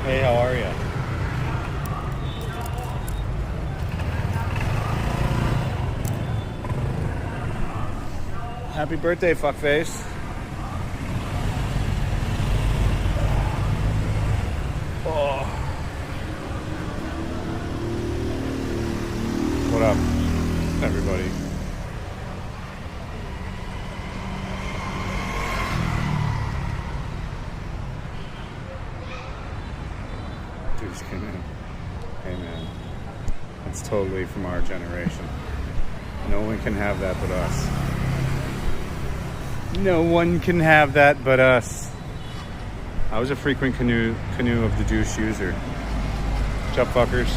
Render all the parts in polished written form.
Hey, how are you? Happy birthday, fuckface. Oh. What up, everybody? Dude just came in. Hey, man. That's totally from our generation. No one can have that but us. No one can have that but us. I was a frequent canoe of the douche user. What's up, fuckers?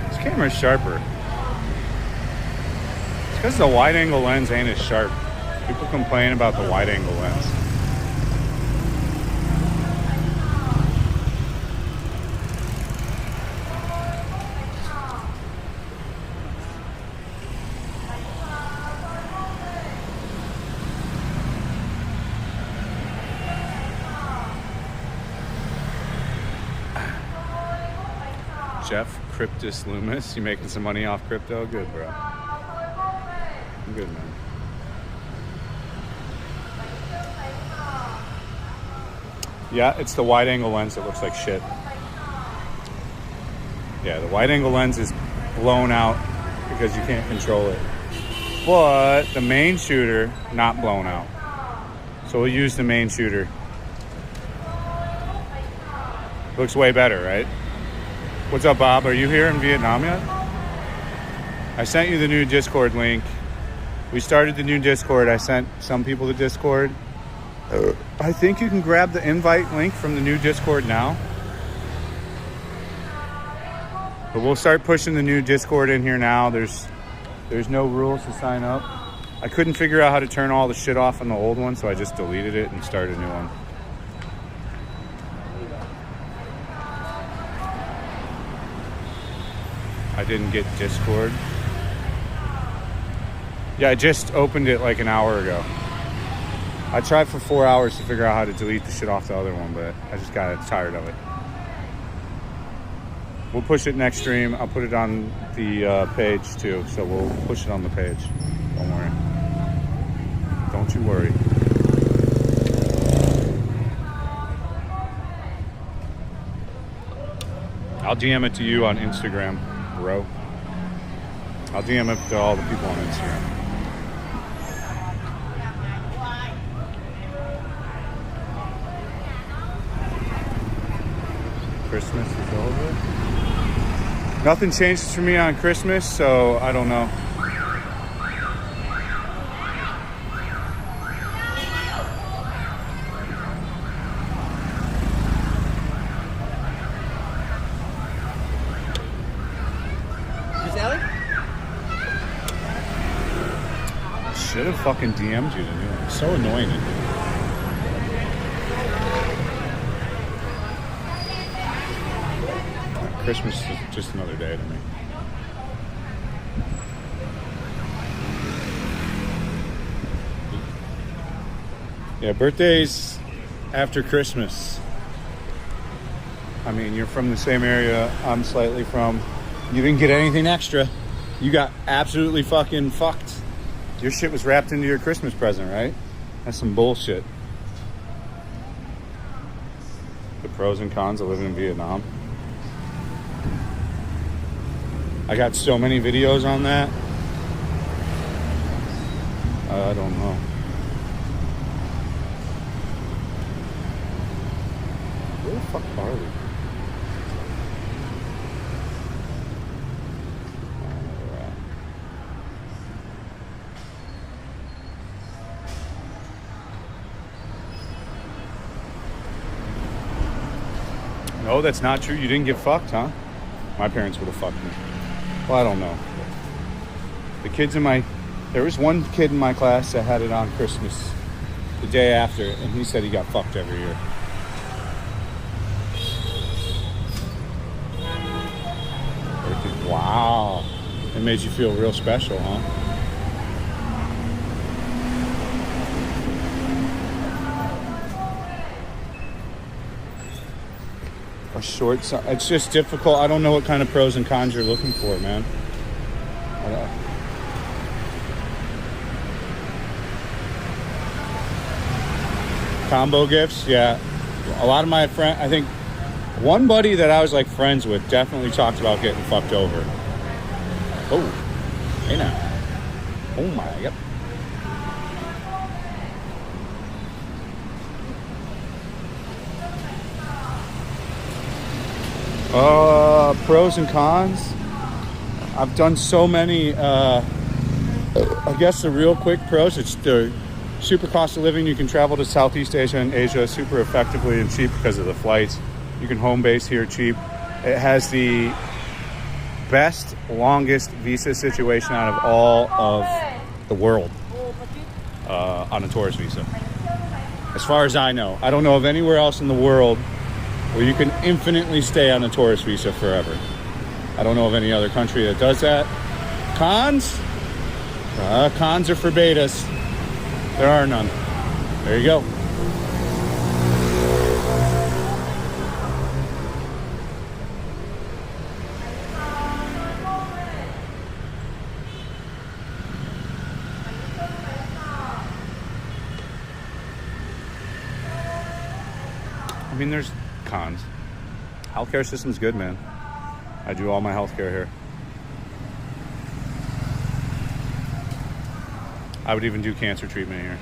This camera's sharper. It's because the wide angle lens ain't as sharp. People complain about the wide angle lens. Jeff Cryptus Loomis, you making some money off crypto? Good, bro. I'm good, man. Yeah, it's the wide angle lens that looks like shit. Yeah, the wide angle lens is blown out because you can't control it. But the main shooter, not blown out. So we'll use the main shooter. Looks way better, right? What's up, Bob? Are you here in Vietnam yet? I sent you the new Discord link. We started the new Discord. I sent some people to Discord. I think you can grab the invite link from the new Discord now. But we'll start pushing the new Discord in here now. There's no rules to sign up. I couldn't figure out how to turn all the shit off on the old one, so I just deleted it and started a new one. I didn't get Discord. Yeah, I just opened it like an hour ago. I tried for 4 hours to figure out how to delete the shit off the other one, but I just got tired of it. We'll push it next stream. I'll put it on the page too, so we'll push it on the page. Don't worry. Don't you worry. I'll DM it to you on Instagram, bro. I'll DM it to all the people on Instagram. Christmas is over. Nothing changes for me on Christmas, so I don't know. Should have fucking DM'd you to do it. It's so annoying to do. Christmas is just another day to me. Yeah, birthdays after Christmas. I mean, you're from the same area I'm slightly from. You didn't get anything extra. You got absolutely fucking fucked. Your shit was wrapped into your Christmas present, right? That's some bullshit. The pros and cons of living in Vietnam. I got so many videos on that. I don't know. Where the fuck are we? No, that's not true. You didn't get fucked, huh? My parents would have fucked me. Well, I don't know. The kids in there was one kid in my class that had it on Christmas, the day after, and he said he got fucked every year. Wow. It made you feel real special, huh? A short, it's just difficult. I don't know what kind of pros and cons you're looking for, man. Combo gifts, yeah. A lot of my friends, I think one buddy that I was like friends with definitely talked about getting fucked over. Oh, hey now. Oh my, yep. Pros and cons. I've done so many. I guess the real quick pros, it's the super cost of living. You can travel to Southeast Asia and Asia super effectively and cheap because of the flights. You can home base here cheap. It has the best, longest visa situation out of all of the world on a tourist visa. As far as I know. I don't know of anywhere else in the world where you can infinitely stay on a tourist visa forever. I don't know of any other country that does that. Cons? Cons are for betas. There are none. There you go. I mean, there's cons. Healthcare system's good, man. I do all my healthcare here. I would even do cancer treatment here.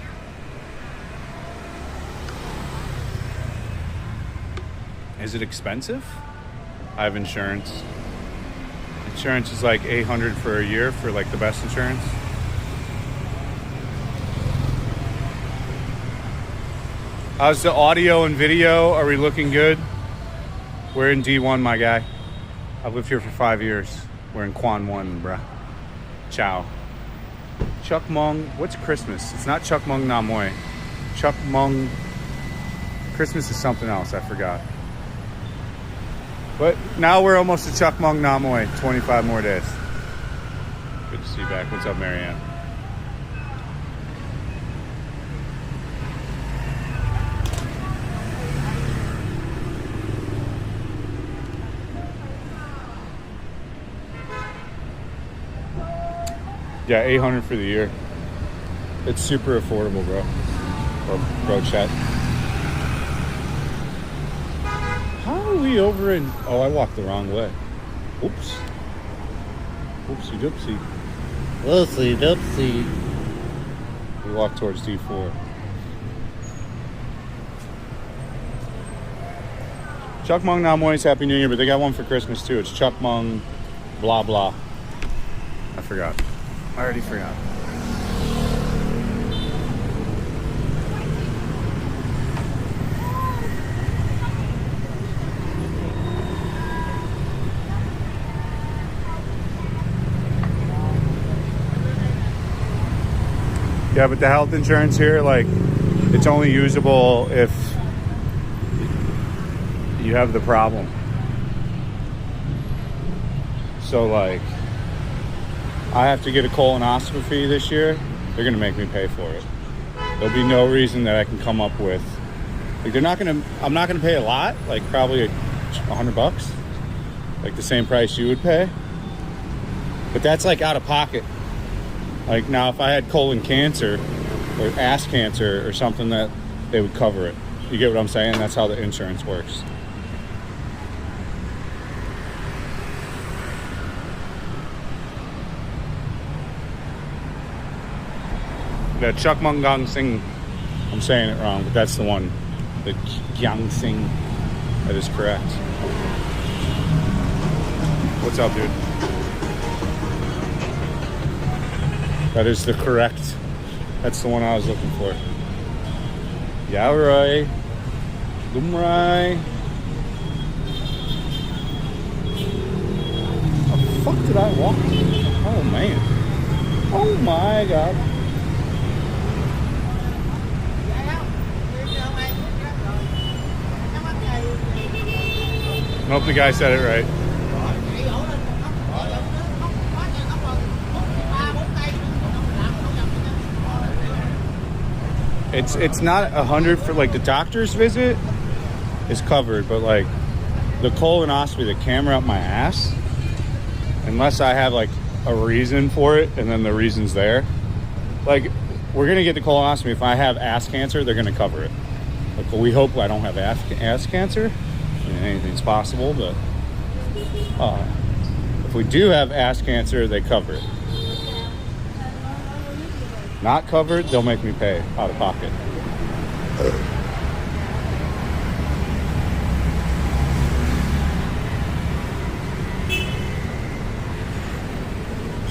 Is it expensive? I have insurance. Insurance is like $800 for a year for like the best insurance. How's the audio and video? Are we looking good? We're in D1, my guy. I've lived here for 5 years. We're in Quan 1, bruh. Ciao. Chuk Mong. What's Christmas? It's not Chuk Mong Namoy. Chuk Mong. Christmas is something else. I forgot. But now we're almost to Chuk Mong Namoy. 25 more days. Good to see you back. What's up, Marianne? Yeah, $800 for the year. It's super affordable, bro. Bro, chat. How are we over in... Oh, I walked the wrong way. Oops. Oopsie doopsie. Oopsie doopsie. We walked towards D4. Chuk Mong Namoy's Happy New Year, but they got one for Christmas too. It's Chuk Mong blah blah. I forgot. I already forgot. Yeah, but the health insurance here, like, it's only usable if you have the problem. So, like, I have to get a colonoscopy this year. They're gonna make me pay for it. There'll be no reason that I can come up with. Like, I'm not gonna pay a lot, like probably $100, like the same price you would pay. But that's like out of pocket. Like, now if I had colon cancer or ass cancer or something, that they would cover it. You get what I'm saying? That's how the insurance works. The Chuk Mong Gang Sing, I'm saying it wrong, but that's the one. The Gyang Sing. That is correct. What's up, dude? That is the correct. That's the one I was looking for. Yaorai. Lumrai. How the fuck did I walk? Oh, man. Oh, my God. I hope the guy said it right. It's not 100 for like the doctor's visit is covered, but like the colonoscopy, the camera up my ass, unless I have like a reason for it, and then the reason's there. Like, we're gonna get the colonoscopy. If I have ass cancer, they're gonna cover it. Like, we hope I don't have ass cancer. I mean, anything's possible, but if we do have ass cancer, they cover it. Not covered, they'll make me pay out of pocket.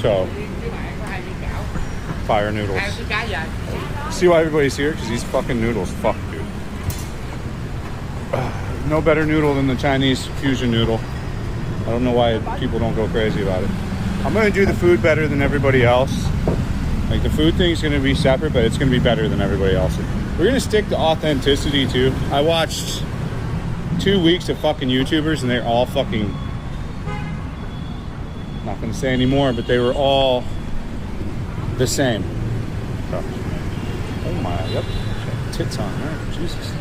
So, fire noodles. See why everybody's here? Because these fucking noodles, fuck, dude. No better noodle than the Chinese fusion noodle. I don't know why people don't go crazy about it. I'm gonna do the food better than everybody else. Like, the food thing's gonna be separate, but it's gonna be better than everybody else. We're gonna stick to authenticity too. I watched 2 weeks of fucking YouTubers, and they're all fucking, not gonna say anymore, but they were all the same. Oh my, yep, tits on there, Jesus.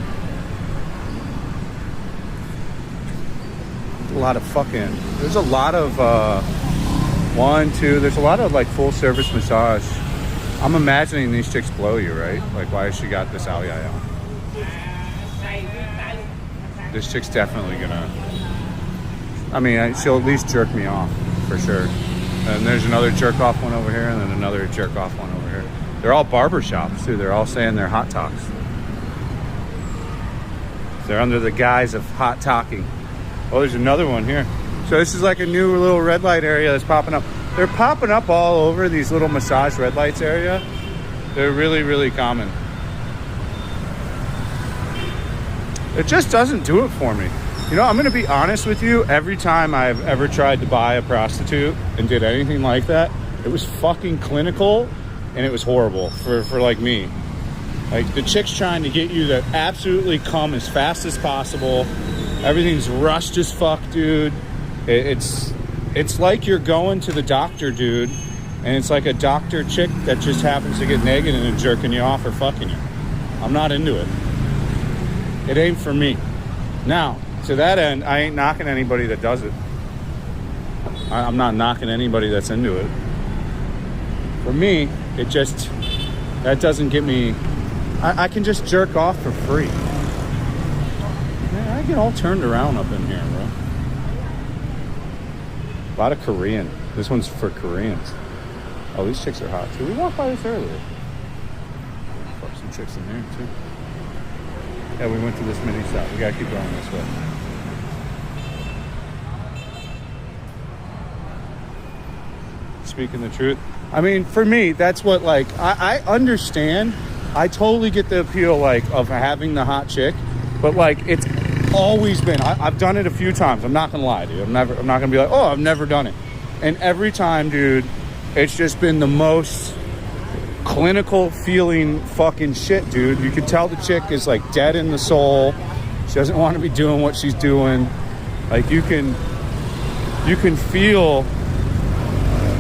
A lot of fucking, there's a lot of there's a lot of like full service massage. I'm imagining these chicks blow you, right? Like, why has she got this Aoyai on? This chick's definitely gonna, I mean, she'll at least jerk me off for sure. And there's another jerk off one over here, and then another jerk off one over here. They're all barber shops too. They're all saying they're hot talks. They're under the guise of hot talking. Oh, there's another one here. So this is like a new little red light area that's popping up. They're popping up all over these little massage red lights area. They're really, really common. It just doesn't do it for me. You know, I'm going to be honest with you. Every time I've ever tried to buy a prostitute and did anything like that, it was fucking clinical and it was horrible for like me. Like, the chick's trying to get you to absolutely come as fast as possible. Everything's rushed as fuck, dude. It's like you're going to the doctor, dude, and it's like a doctor chick that just happens to get naked and is jerking you off or fucking you. I'm not into it. It ain't for me. Now, to that end, I ain't knocking anybody that does it. I'm not knocking anybody that's into it. For me, it just, that doesn't get me, I can just jerk off for free. Man, I get all turned around up in here, bro. A lot of Korean. This one's for Koreans. Oh, these chicks are hot too. We walked by this earlier. Fuck, some chicks in there too. Yeah, we went to this mini shop. We gotta keep going this way. Speaking the truth. I mean, for me, that's what, like, I understand. I totally get the appeal, like, of having the hot chick, but like, it's always been, I've done it a few times. I'm not gonna lie to you. I'm not gonna be like, oh, I've never done it. And every time, dude, it's just been the most clinical feeling fucking shit, dude. You can tell the chick is like dead in the soul. She doesn't want to be doing what she's doing. Like, you can feel.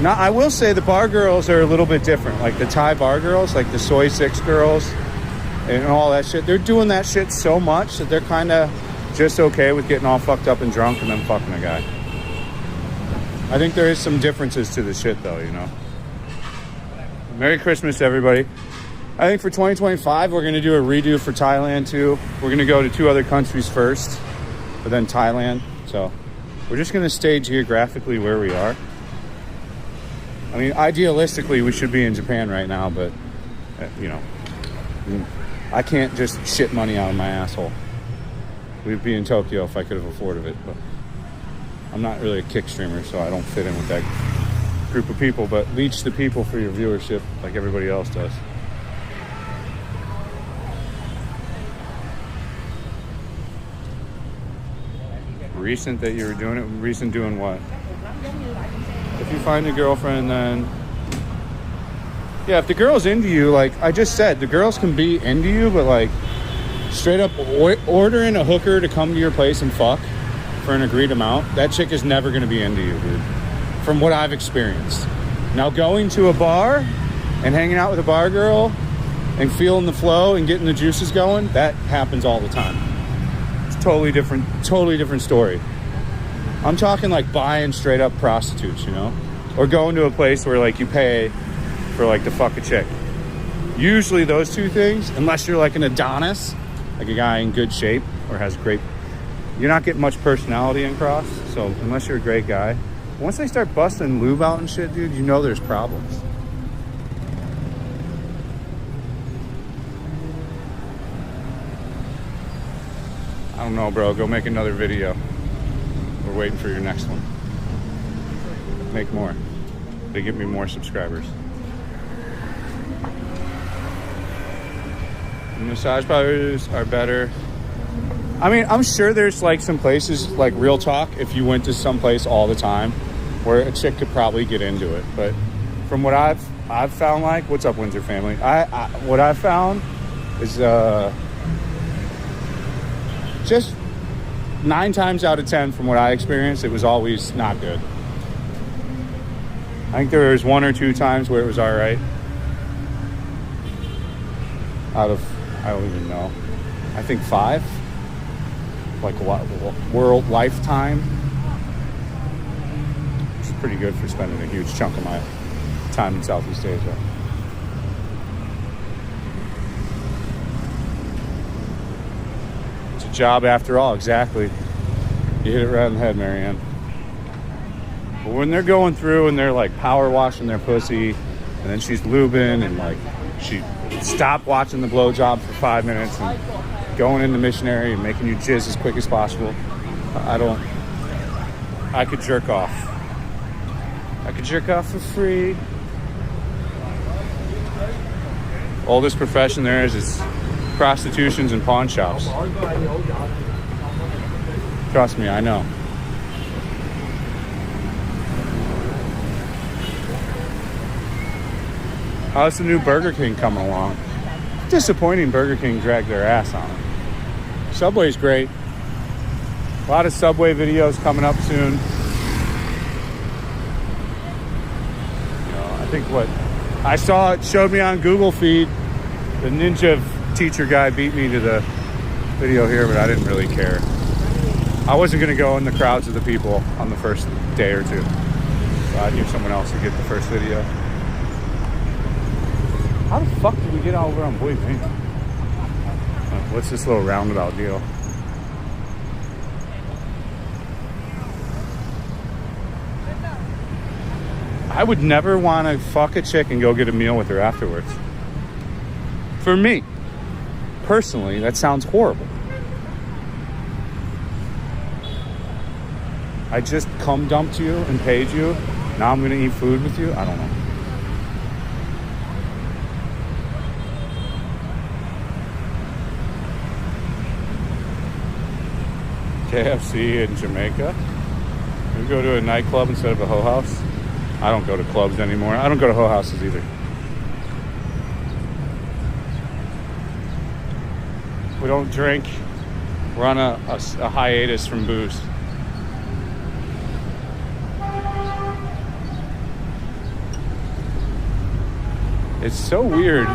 Now, I will say the bar girls are a little bit different. Like the Thai bar girls, like the Soy 6 girls and all that shit. They're doing that shit so much that they're kind of just okay with getting all fucked up and drunk and then fucking a guy. I think there is some differences to the shit, though, you know. Merry Christmas, everybody. I think for 2025, we're going to do a redo for Thailand, too. We're going to go to 2 other countries first, but then Thailand. So we're just going to stay geographically where we are. I mean, idealistically, we should be in Japan right now, but, you know, I can't just shit money out of my asshole. We'd be in Tokyo if I could have afforded it, but I'm not really a kick streamer, so I don't fit in with that group of people, but leech the people for your viewership like everybody else does. Recent that you were doing it? Recent doing what? If you find a girlfriend, then yeah, if the girl's into you, like I just said, the girls can be into you, but like straight up ordering a hooker to come to your place and fuck for an agreed amount, that chick is never going to be into you, dude, from what I've experienced. Now, going to a bar and hanging out with a bar girl and feeling the flow and getting the juices going, that happens all the time. It's totally different story. I'm talking like buying straight up prostitutes, you know, or going to a place where like you pay for like to fuck a chick. Usually those two things, unless you're like an Adonis, like a guy in good shape or has great, you're not getting much personality across. So unless you're a great guy, once they start busting lube out and shit, dude, you know there's problems. I don't know, bro. Go make another video. We're waiting for your next one. Make more. They give me more subscribers. Massage parlors are better. I mean, I'm sure there's like some places, like real talk, if you went to some place all the time, where a chick could probably get into it. But from what I've found, like, what's up, Windsor family? What I've found is just 9 times out of 10 from what I experienced, it was always not good. I think there was 1 or 2 times where it was all right. Out of, I don't even know, I think 5. Like world lifetime. Which is pretty good for spending a huge chunk of my time in Southeast Asia. It's a job after all, exactly. You hit it right on the head, Marianne. But when they're going through and they're like power washing their pussy, and then she's lubing and like she stopped watching the blowjob for 5 minutes and going into missionary and making you jizz as quick as possible. I could jerk off. I could jerk off for free. Oldest profession there is prostitutions and pawn shops. Trust me, I know. How's the new Burger King coming along? Disappointing Burger King dragged their ass on it. Subway's great. A lot of Subway videos coming up soon. You know, I think what I saw, it showed me on Google feed, the ninja teacher guy beat me to the video here, but I didn't really care. I wasn't going to go in the crowds of the people on the first day or 2. So I knew someone else would get the first video. How the fuck did we get over on Boyd Lane? What's this little roundabout deal? I would never want to fuck a chick and go get a meal with her afterwards. For me, personally, that sounds horrible. I just cum dumped you and paid you. Now I'm going to eat food with you? I don't know. KFC in Jamaica. We go to a nightclub instead of a hoe house. I don't go to clubs anymore. I don't go to hoe houses either. We don't drink. We're on a hiatus from booze. It's so weird.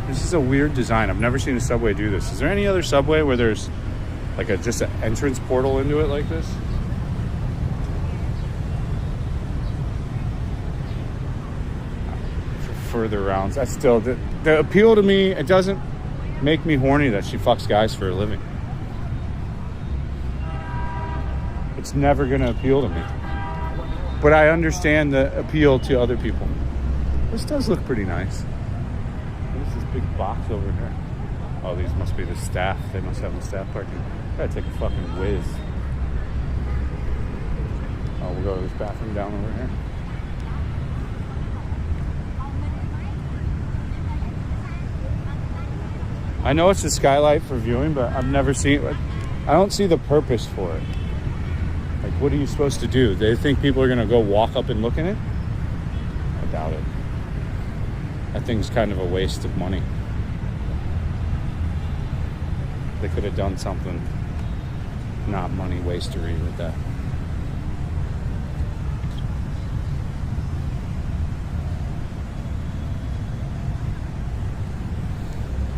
This is a weird design. I've never seen a Subway do this. Is there any other Subway where there's like just an entrance portal into it like this? For further rounds, that's still the appeal to me. It doesn't make me horny that she fucks guys for a living. It's never gonna appeal to me. But I understand the appeal to other people. This does look pretty nice. What is this big box over here? Oh, these must be the staff. They must have the staff parking. I gotta take a fucking whiz. Oh, we'll go to this bathroom down over here. I know it's a skylight for viewing, but I've never seen it. I don't see the purpose for it. Like, what are you supposed to do? They think people are gonna go walk up and look in it? I doubt it. That thing's kind of a waste of money. They could have done something not money wastery with that.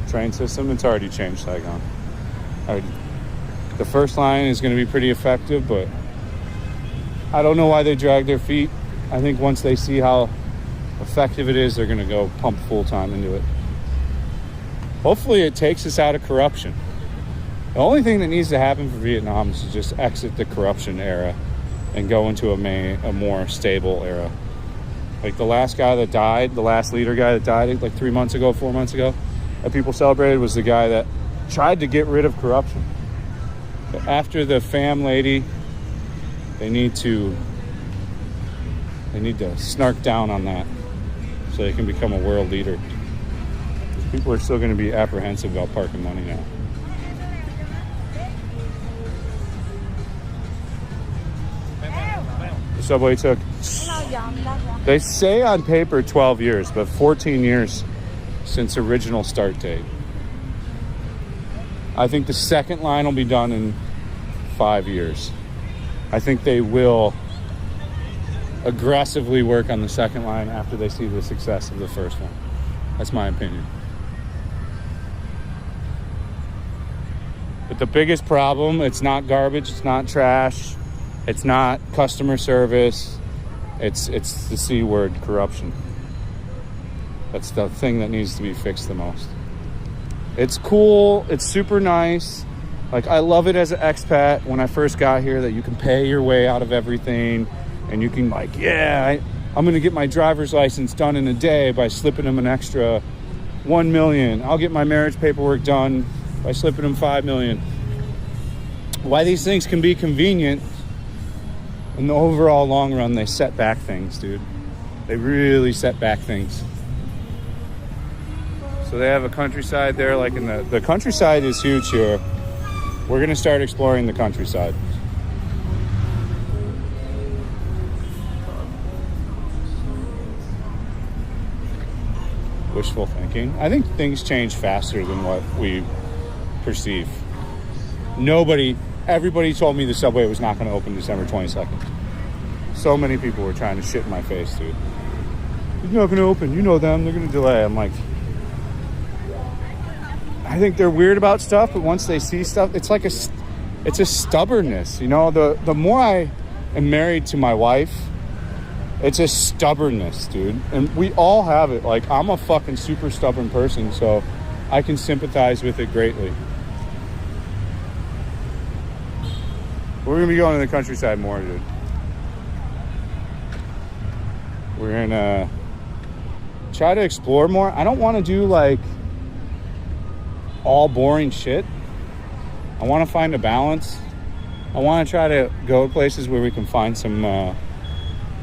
train system, it's already changed Saigon. The first line is going to be pretty effective, but I don't know why they drag their feet. I think once they see how effective it is, they're going to go pump full time into it. Hopefully it takes us out of corruption. The only thing that needs to happen for Vietnam is to just exit the corruption era and go into a more stable era. Like the last guy that died, the last leader guy that died like 4 months ago, that people celebrated, was the guy that tried to get rid of corruption. But after the fam lady, they need to snark down on that so they can become a world leader. People are still going to be apprehensive about parking money now. The subway took, they say on paper 12 years, but 14 years since original start date. I think the second line will be done in 5 years. I think they will aggressively work on the second line after they see the success of the first one. That's my opinion. But the biggest problem, it's not garbage, it's not trash, it's not customer service, it's the C word, corruption. That's the thing that needs to be fixed the most. It's cool, it's super nice. Like, I love it as an expat when I first got here that you can pay your way out of everything and you can like, I'm gonna get my driver's license done in a day by slipping them an extra 1 million. I'll get my marriage paperwork done by slipping them 5 million. Why these things can be convenient, in the overall long run, they set back things, dude. They really set back things. So they have a countryside there, like in the countryside is huge here. We're gonna start exploring the countryside. Wishful thinking. I think things change faster than what we perceive. Everybody told me the subway was not going to open December 22nd. So many people were trying to shit in my face, dude. It's not going to open. You know them. They're going to delay. I'm like, I think they're weird about stuff, but once they see stuff, it's like it's a stubbornness. You know, the more I am married to my wife, it's a stubbornness, dude. And we all have it. Like, I'm a fucking super stubborn person, so I can sympathize with it greatly. We're going to be going to the countryside more, dude. We're going to try to explore more. I don't want to do, like, all boring shit. I want to find a balance. I want to try to go to places where we can find some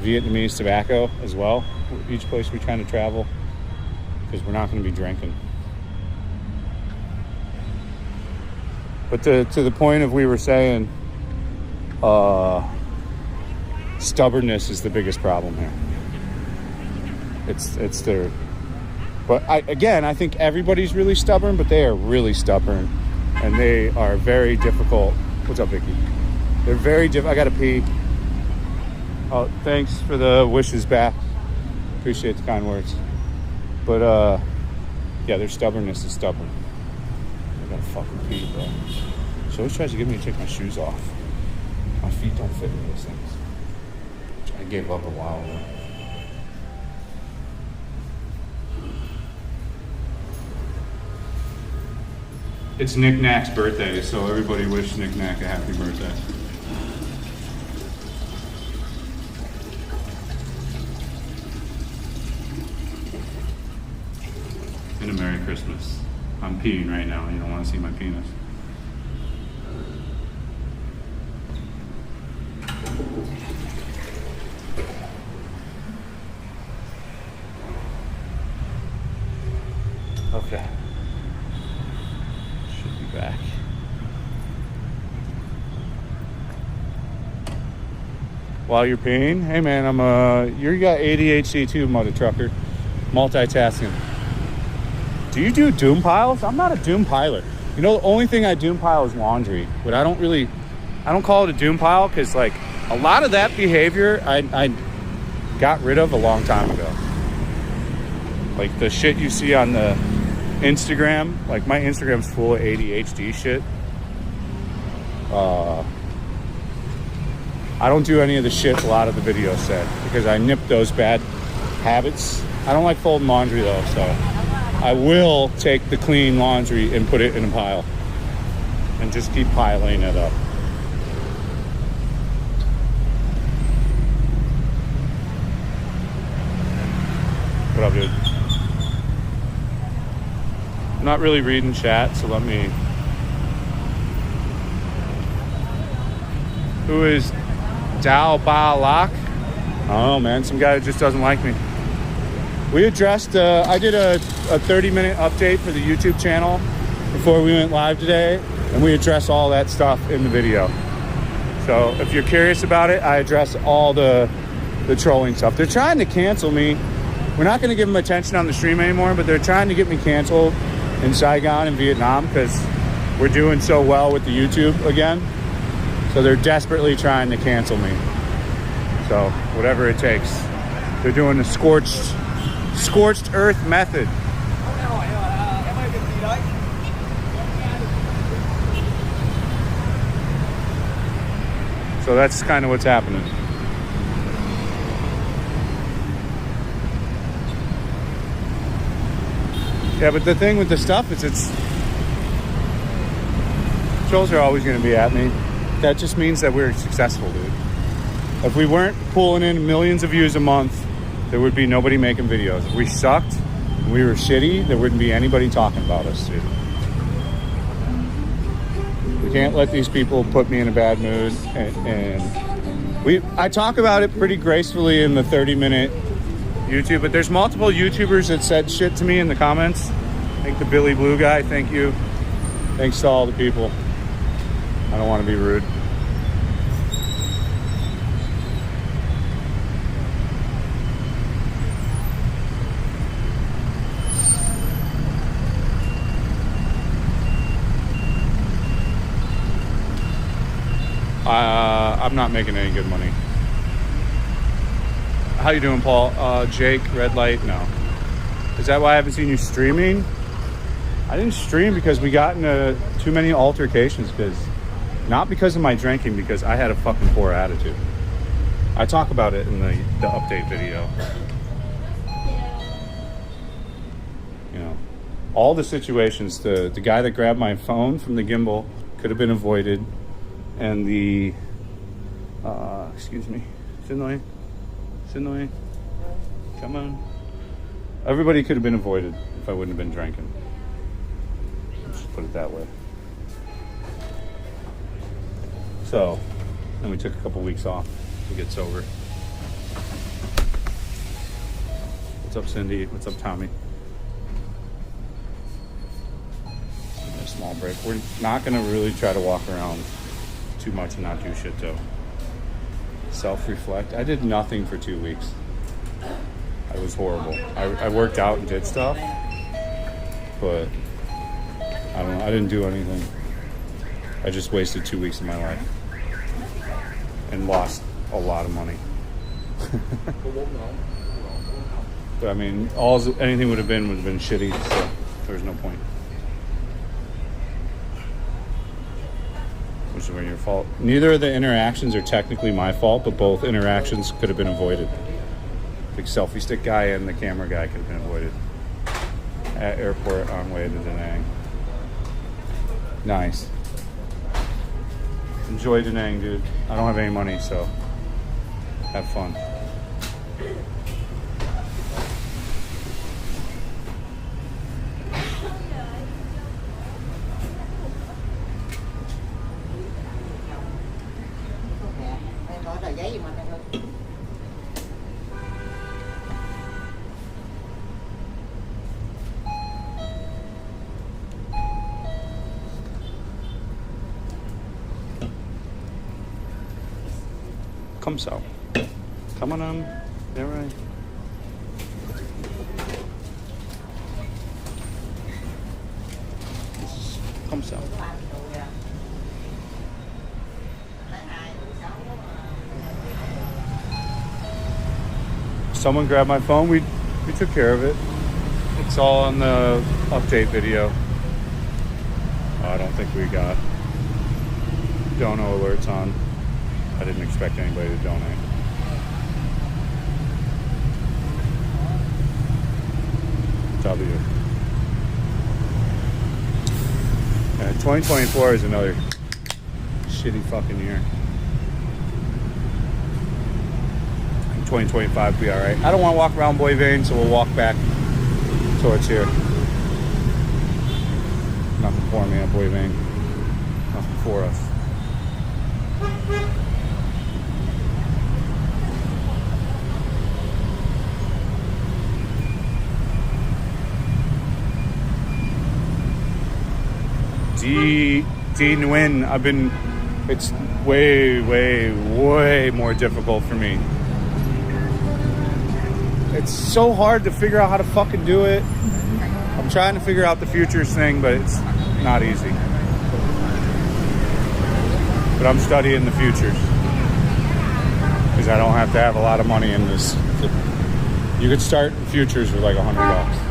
Vietnamese tobacco as well. Each place we're trying to travel, because we're not going to be drinking. But to the point of we were saying, stubbornness is the biggest problem here. It's their, but I think everybody's really stubborn, but they are really stubborn, and they are very difficult. What's up, Vicky? They're very difficult. I gotta pee. Oh, thanks for the wishes back. Appreciate the kind words. But yeah, their stubbornness is stubborn. I gotta fucking pee, bro. She always tries to get me to take my shoes off. My feet don't fit in those things. I gave up a while ago. It's Nick Knack's birthday, so everybody wish Nick Knack a happy birthday. And a Merry Christmas. I'm peeing right now. You don't want to see my penis. Okay. Should be back. While you're peeing, hey man, you got ADHD too, mother trucker. Multitasking. Do you do doom piles? I'm not a doom piler. You know, the only thing I doom pile is laundry, but I don't call it a doom pile because like a lot of that behavior I got rid of a long time ago. Like the shit you see on the Instagram, like my Instagram's full of ADHD shit. I don't do any of the shit a lot of the videos said because I nip those bad habits. I don't like folding laundry though, so I will take the clean laundry and put it in a pile and just keep piling it up. What up, dude? I'm not really reading chat, so let me... Who is Dao Ba Lak? I don't know, man. Some guy that just doesn't like me. We addressed... I did a 30-minute update for the YouTube channel before we went live today, and we addressed all that stuff in the video. So if you're curious about it, I address all the trolling stuff. They're trying to cancel me. We're not going to give them attention on the stream anymore, but they're trying to get me canceled in Saigon and Vietnam because we're doing so well with the YouTube again. So they're desperately trying to cancel me. So whatever it takes. They're doing the scorched earth method. So that's kind of what's happening. Yeah, but the thing with the stuff is trolls are always going to be at me. That just means that we're successful, dude. If we weren't pulling in millions of views a month, there would be nobody making videos. If we sucked and we were shitty, there wouldn't be anybody talking about us, dude. We can't let these people put me in a bad mood. I talk about it pretty gracefully in the 30-minute YouTube, but there's multiple YouTubers that said shit to me in the comments. I think the Billy Blue guy, thank you. Thanks to all the people. I don't want to be rude. I'm not making any good money. How you doing, Paul? Jake, red light? No. Is that why I haven't seen you streaming? I didn't stream because we got into too many altercations. Not because of my drinking, because I had a fucking poor attitude. I talk about it in the update video. You know, all the situations, the guy that grabbed my phone from the gimbal could have been avoided, and the excuse me, Sinoi, come on. Everybody could have been avoided if I wouldn't have been drinking. Let's just put it that way. So, then we took a couple weeks off to get sober. What's up, Cindy? What's up, Tommy? A small break. We're not gonna really try to walk around too much and not do shit though. Self-reflect. I did nothing for 2 weeks. It was horrible. I worked out and did stuff, but I don't know. I didn't do anything. I just wasted 2 weeks of my life and lost a lot of money. But I mean, anything would have been shitty, so there's no point. Which is your fault. Neither of the interactions are technically my fault, but both interactions could have been avoided. The selfie stick guy and the camera guy could have been avoided. At airport on way to Da Nang. Nice. Enjoy Da Nang, dude. I don't have any money, so have fun. Come so. Come on, yeah, right. Come so. Someone grabbed my phone. We took care of it. It's all on the update video. I don't think we got dono alerts on. I didn't expect anybody to donate. W. Yeah, 2024 is another shitty fucking year. 2025 will be alright. I don't want to walk around Boy Vane, so we'll walk back towards here. Nothing for me at Boy Vane. Nothing for us. D Nguyen, it's way more difficult for me. It's so hard to figure out how to fucking do it. I'm trying to figure out the futures thing, but it's not easy. But I'm studying the futures because I don't have to have a lot of money in this. You could start futures with like $100.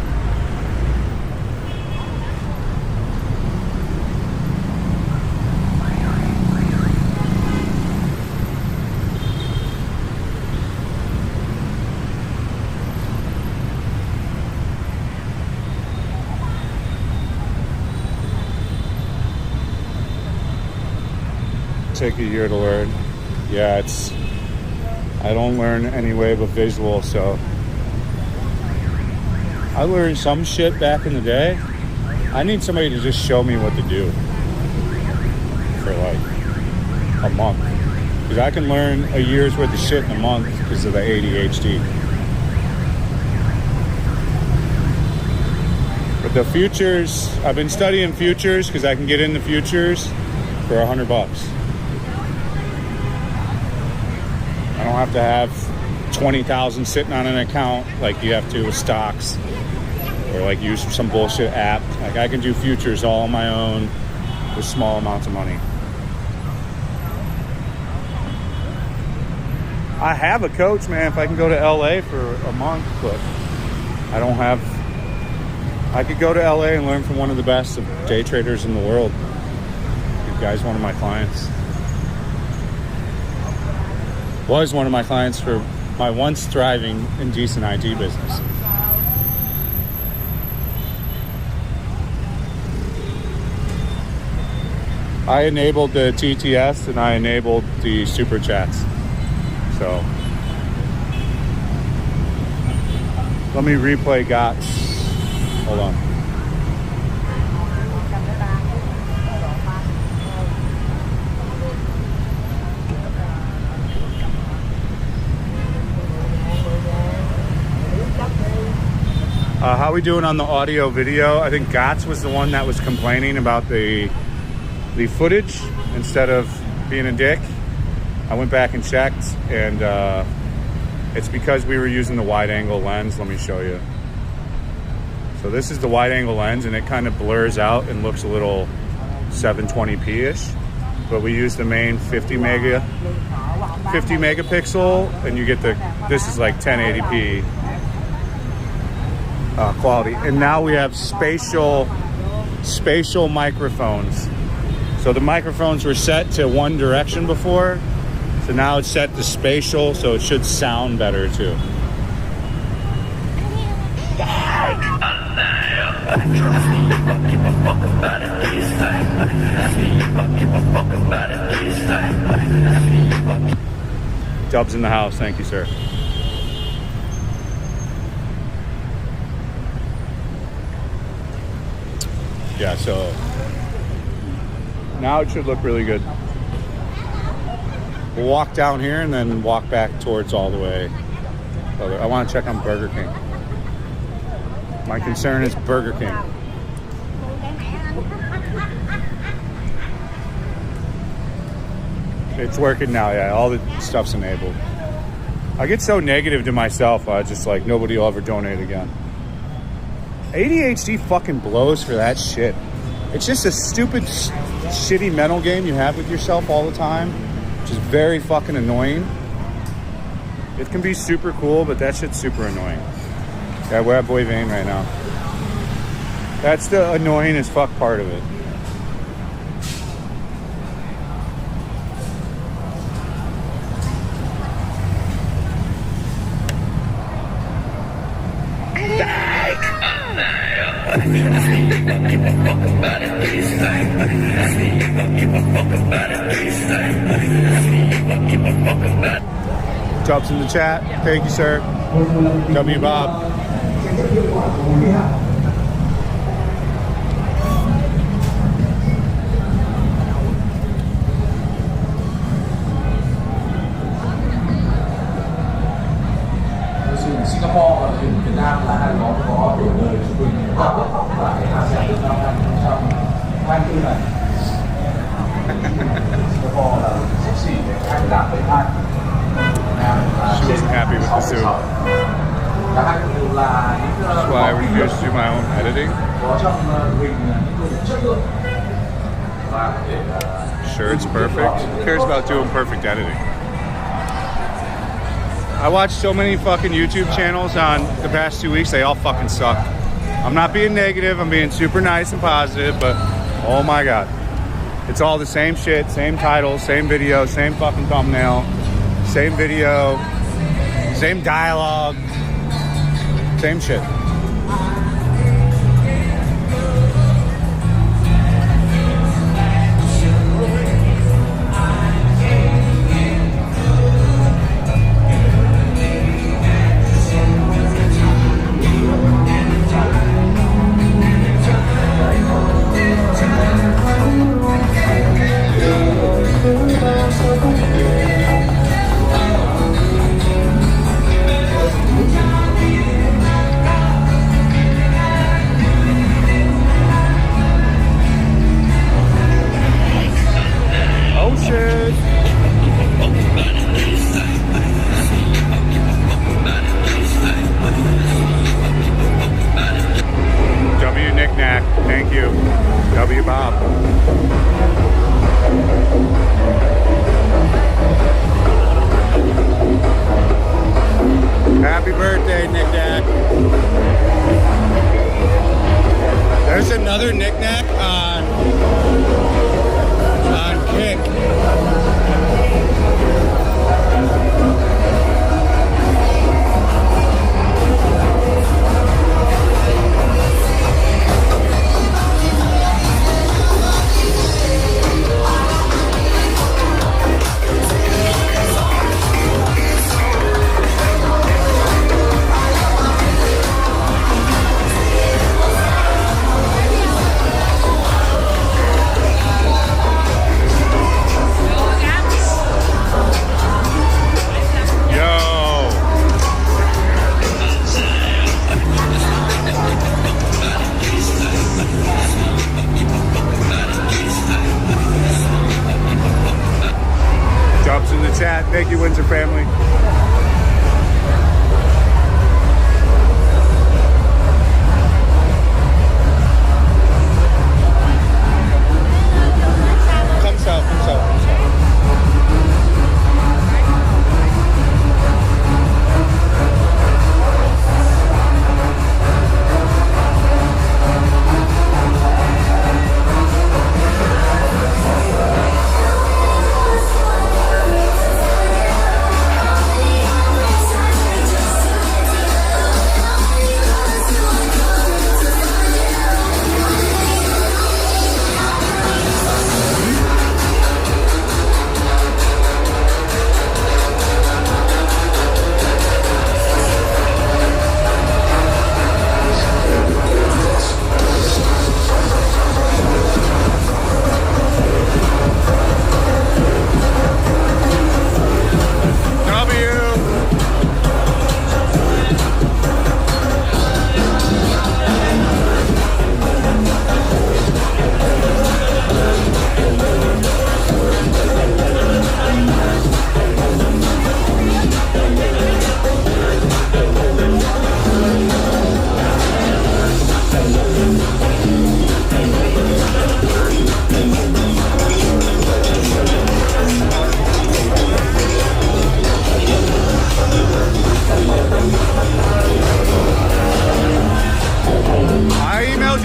Take a year to learn. Yeah, I don't learn any way but visual, so I learned some shit back in the day. I need somebody to just show me what to do for like a month, because I can learn a year's worth of shit in a month because of the ADHD. But the futures, I've been studying futures because I can get into futures for $100. I don't have to have 20,000 sitting on an account like you have to with stocks, or like use some bullshit app. Like I can do futures all on my own with small amounts of money. I have a coach, man, if I can go to LA for a month, but I could go to LA and learn from one of the best of day traders in the world. You guys, one of my clients. Was one of my clients for my once thriving and decent IT business. I enabled the TTS and I enabled the super chats. So let me replay GOTS. Hold on. How we doing on the audio video? I think GOTS was the one that was complaining about the footage instead of being a dick. I went back and checked, and it's because we were using the wide angle lens. Let me show you. So this is the wide angle lens, and it kind of blurs out and looks a little 720p-ish. But we use the main 50 megapixel, and you get this is like 1080p quality. And now we have spatial microphones. So the microphones were set to one direction before, so now it's set to spatial, so it should sound better too. Dubs in the house, thank you, sir. Yeah, so now it should look really good. We'll walk down here and then walk back towards all the way. I want to check on Burger King. My concern is Burger King. It's working now, yeah. All the stuff's enabled. I get so negative to myself, I just like, nobody will ever donate again. ADHD fucking blows for that shit. It's just a stupid, shitty mental game you have with yourself all the time, which is very fucking annoying. It can be super cool, but that shit's super annoying. Yeah, we're at Boy Vane right now. That's the annoying as fuck part of it. Jobs in the chat. Thank you, sir. W Bob. Singapore và Việt Nam là hai món có tuổi đời trung bình tại ASEAN năm 2024 này. Singapore là sắp xỉ 28,2. She wasn't happy with the suit. That's why I refuse to do my own editing. Sure, it's perfect. Who cares about doing perfect editing? I watched so many fucking YouTube channels on the past 2 weeks. They all fucking suck. I'm not being negative. I'm being super nice and positive, but oh my God. It's all the same shit, same title, same video, same fucking thumbnail, same video, same dialogue, same shit. Thank you. W Bob. Happy birthday, Nick Nack. There's another Nick Nack on Kick. Chat. Thank you, Windsor family. Come south, come south, come south.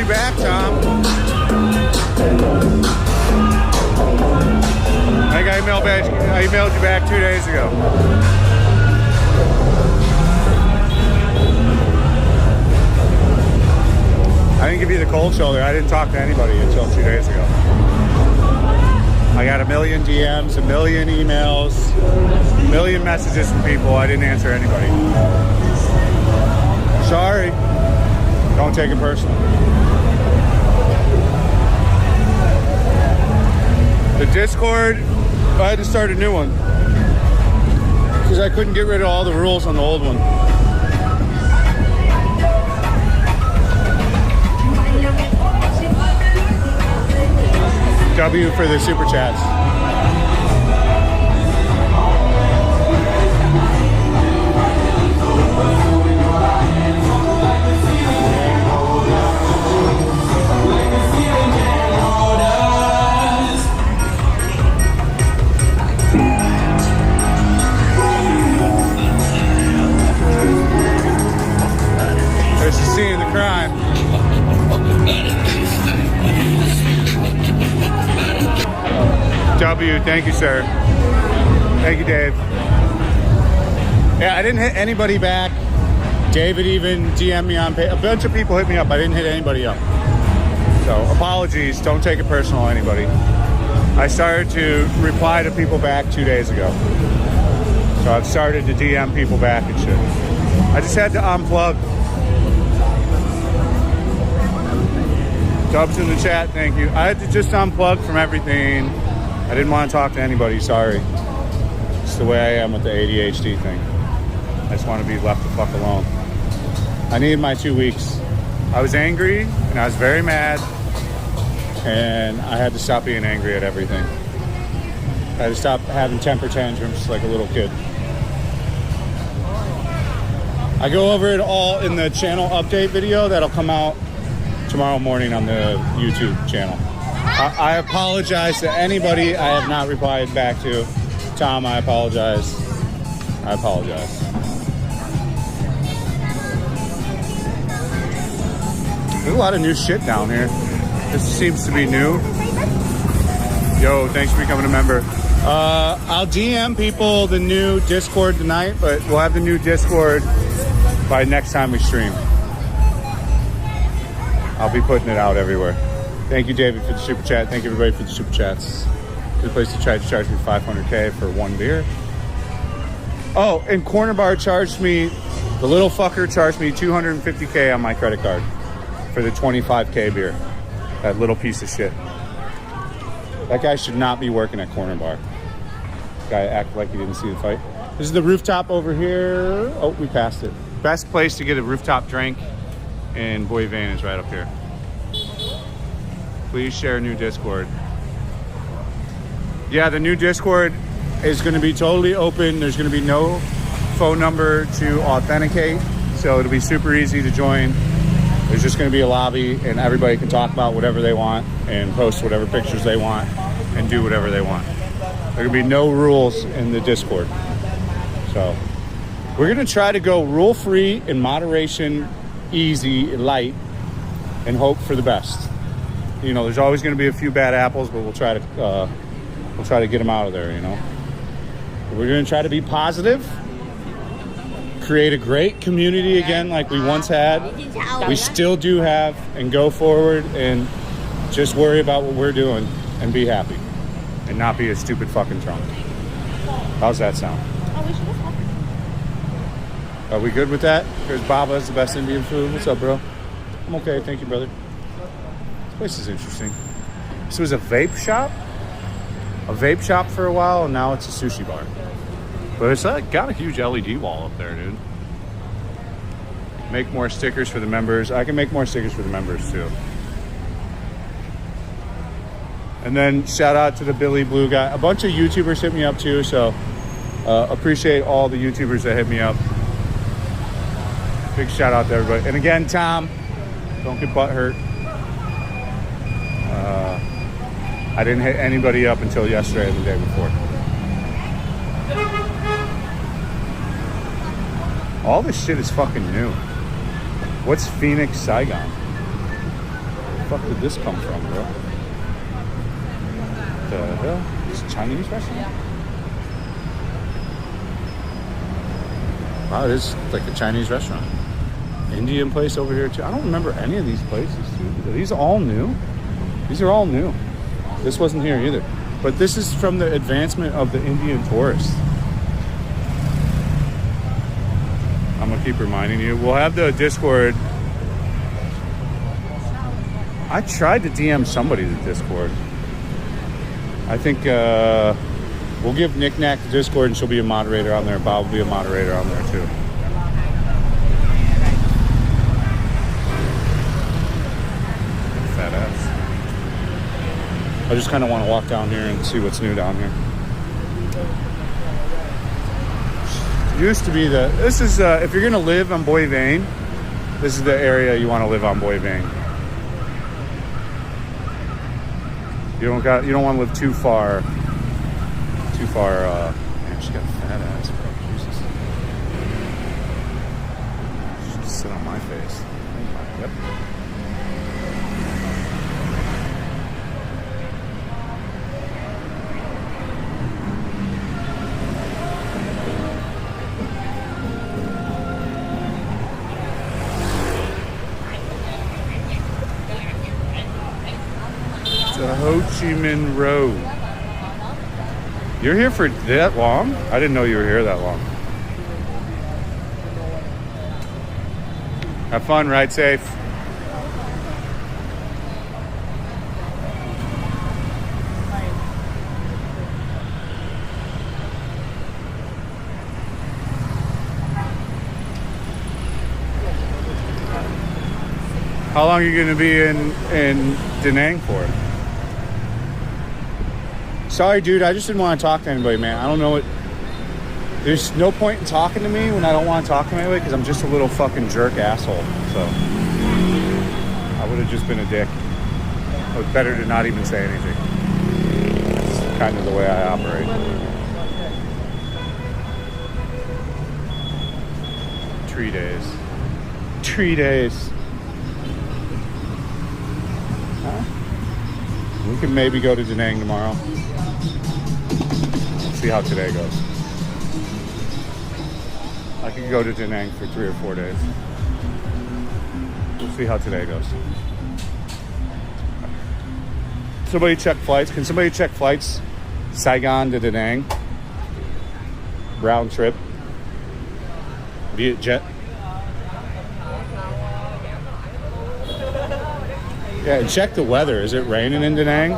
back, Tom. I think I emailed you back 2 days ago. I didn't give you the cold shoulder. I didn't talk to anybody until 2 days ago. I got a million DMs, a million emails, a million messages from people. I didn't answer anybody. Sorry. Don't take it personal. The Discord, I had to start a new one because I couldn't get rid of all the rules on the old one. W for the super chats. There's the scene of the crime. W, thank you, sir. Thank you, Dave. Yeah, I didn't hit anybody back. David even DM'd me on page. A bunch of people hit me up. I didn't hit anybody up. So apologies. Don't take it personal, anybody. I started to reply to people back 2 days ago. So I've started to DM people back and shit. I just had to unplug. Dubs in the chat, thank you. I had to just unplug from everything. I didn't want to talk to anybody, sorry. It's the way I am with the ADHD thing. I just want to be left the fuck alone. I needed my 2 weeks. I was angry, and I was very mad, and I had to stop being angry at everything. I had to stop having temper tantrums like a little kid. I go over it all in the channel update video that'll come out tomorrow morning on the YouTube channel. I apologize to anybody I have not replied back to. Tom, I apologize. I apologize. There's a lot of new shit down here. This seems to be new. Yo, thanks for becoming a member. I'll DM people the new Discord tonight, but we'll have the new Discord by next time we stream. I'll be putting it out everywhere. Thank you, David, for the super chat. Thank you, everybody, for the super chats. Good place to try to charge me $500K for one beer. Oh, and Corner Bar charged me, the little fucker charged me $250K on my credit card for the 25K beer. That little piece of shit. That guy should not be working at Corner Bar. Guy acted like he didn't see the fight. This is the rooftop over here. Oh, we passed it. Best place to get a rooftop drink in Boy Van is right up here. Please share new Discord. Yeah, the new Discord is going to be totally open. There's going to be no phone number to authenticate, so it'll be super easy to join. There's just going to be a lobby, and everybody can talk about whatever they want and post whatever pictures they want and do whatever they want. There will be no rules in the Discord. So we're going to try to go rule-free, in moderation, easy, light, and hope for the best. You know, there's always going to be a few bad apples, but we'll try to get them out of there, you know. We're going to try to be positive, create a great community again like we once had. We still do have, and go forward and just worry about what we're doing and be happy and not be a stupid fucking Trump. How's that sound? Are we good with that? Because Baba is the best Indian food. What's up, bro? I'm okay, thank you, brother. This place is interesting. This was a vape shop for a while, and now it's a sushi bar. But it's got a huge LED wall up there, dude. Make more stickers for the members. I can make more stickers for the members too. And then shout out to the Billy Blue guy. A bunch of YouTubers hit me up too, so appreciate all the YouTubers that hit me up. Big shout out to everybody. And again, Tom, don't get butt hurt. I didn't hit anybody up until yesterday and the day before. All this shit is fucking new. What's Phoenix, Saigon? fuck did this come from, bro? The hell? It's a Chinese restaurant? Wow, it is like a Chinese restaurant. Indian place over here too. I don't remember any of these places, dude. Are these all new? These are all new. This wasn't here either. But this is from the advancement of the Indian tourist. I'm gonna keep reminding you. We'll have the Discord. I tried to DM somebody the Discord. I think we'll give Nick Nack the Discord and she'll be a moderator on there. Bob will be a moderator on there too. Fat ass. I just kind of want to walk down here and see what's new down here. Used to be this is if you're gonna live on Boy Vane, this is the area you want to live on Boy Vane. You don't want to live too far. Man, she got a fat ass, bro. Jesus. She just sit on my face. Yep. The Ho Chi Minh Road. You're here for that long? I didn't know you were here that long. Have fun, ride safe. How long are you going to be in Da Nang for? Sorry, dude. I just didn't want to talk to anybody, man. I don't know what... There's no point in talking to me when I don't want to talk to anybody because I'm just a little fucking jerk asshole. So I would have just been a dick. It was better to not even say anything. That's kind of the way I operate. 3 days. 3 days. Huh? We can maybe go to Da Nang tomorrow. See how today goes. I could go to Da Nang for 3 or 4 days. We'll see how today goes. Somebody check flights. Can somebody check flights? Saigon to Da Nang. Round trip. Viet Jet. Yeah, and check the weather. Is it raining in Da Nang?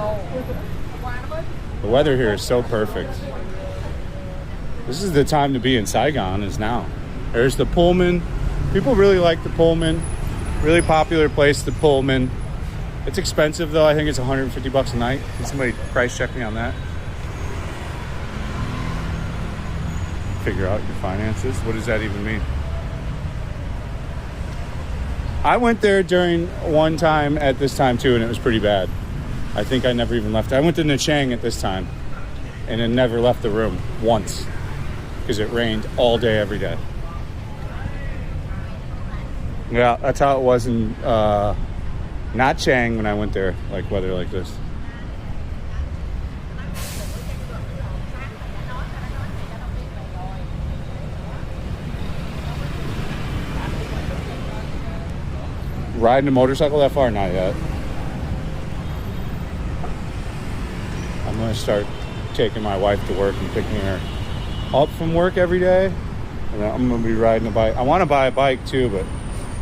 The weather here is so perfect. This is the time to be in Saigon, is now. There's the Pullman. People really like the Pullman. Really popular place, the Pullman. It's expensive though. I think it's 150 bucks a night. Can somebody price check me on that? Figure out your finances. What does that even mean? I went there during one time at this time too, and it was pretty bad. I think I never even left. I went to Nha Trang at this time and then never left the room once because it rained all day, every day. Yeah, that's how it was in Nha Trang when I went there, like weather like this. Riding a motorcycle that far? Not yet. I'm going to start taking my wife to work and picking her up from work every day. And then I'm going to be riding a bike. I want to buy a bike too, but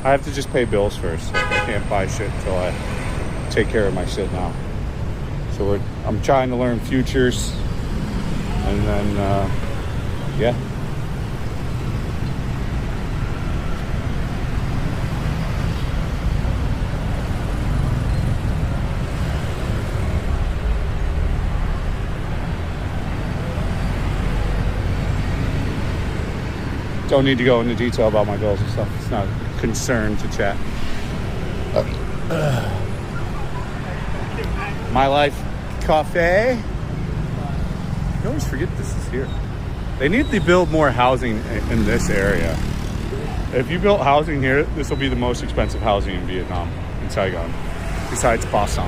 I have to just pay bills first. Like, I can't buy shit until I take care of my shit now. So I'm trying to learn futures. And then, yeah. Don't need to go into detail about my goals and stuff. It's not a concern to chat. My Life Cafe. I always forget this is here. They need to build more housing in this area. If you built housing here, this will be the most expensive housing in Vietnam, in Saigon. besides Boston.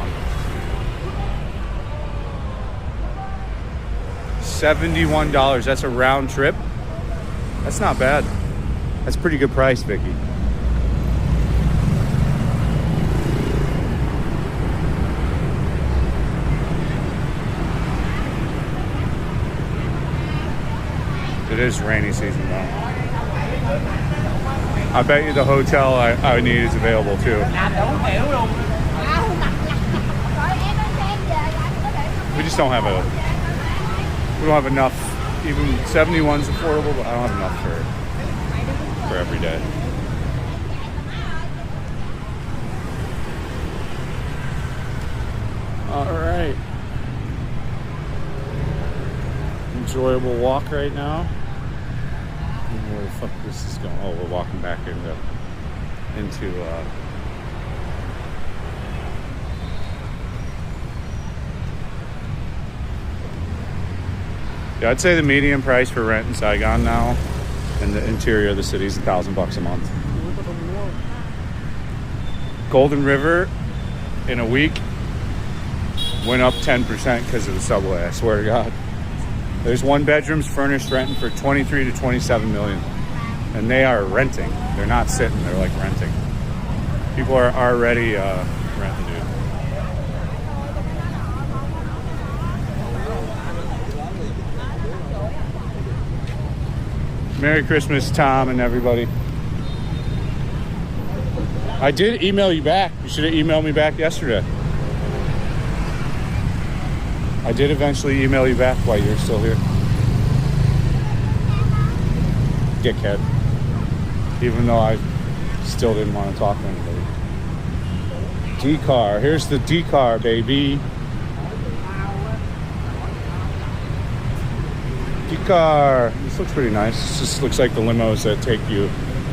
$71. That's a round trip. That's not bad. That's a pretty good price, Vicky. It is rainy season though. I bet you the hotel I need is available too. We just don't have enough. Even 71's affordable, but I don't have enough for every day. All right. Enjoyable walk right now. Where the fuck this is going? Oh, we're walking back into yeah, I'd say the median price for rent in Saigon now in the interior of the city is $1,000 a month. Golden River in a week went up 10% because of the subway, I swear to God. There's one bedrooms furnished renting for 23 to 27 million. And they are renting. They're not sitting, they're like renting. People are already renting, dude. Merry Christmas, Tom and everybody. I did email you back. You should have emailed me back yesterday. I did eventually email you back while you're still here. Dickhead. Even though I still didn't want to talk to anybody. D-car. Here's the D-car, baby. D-car. This looks pretty nice. This just looks like the limos that take you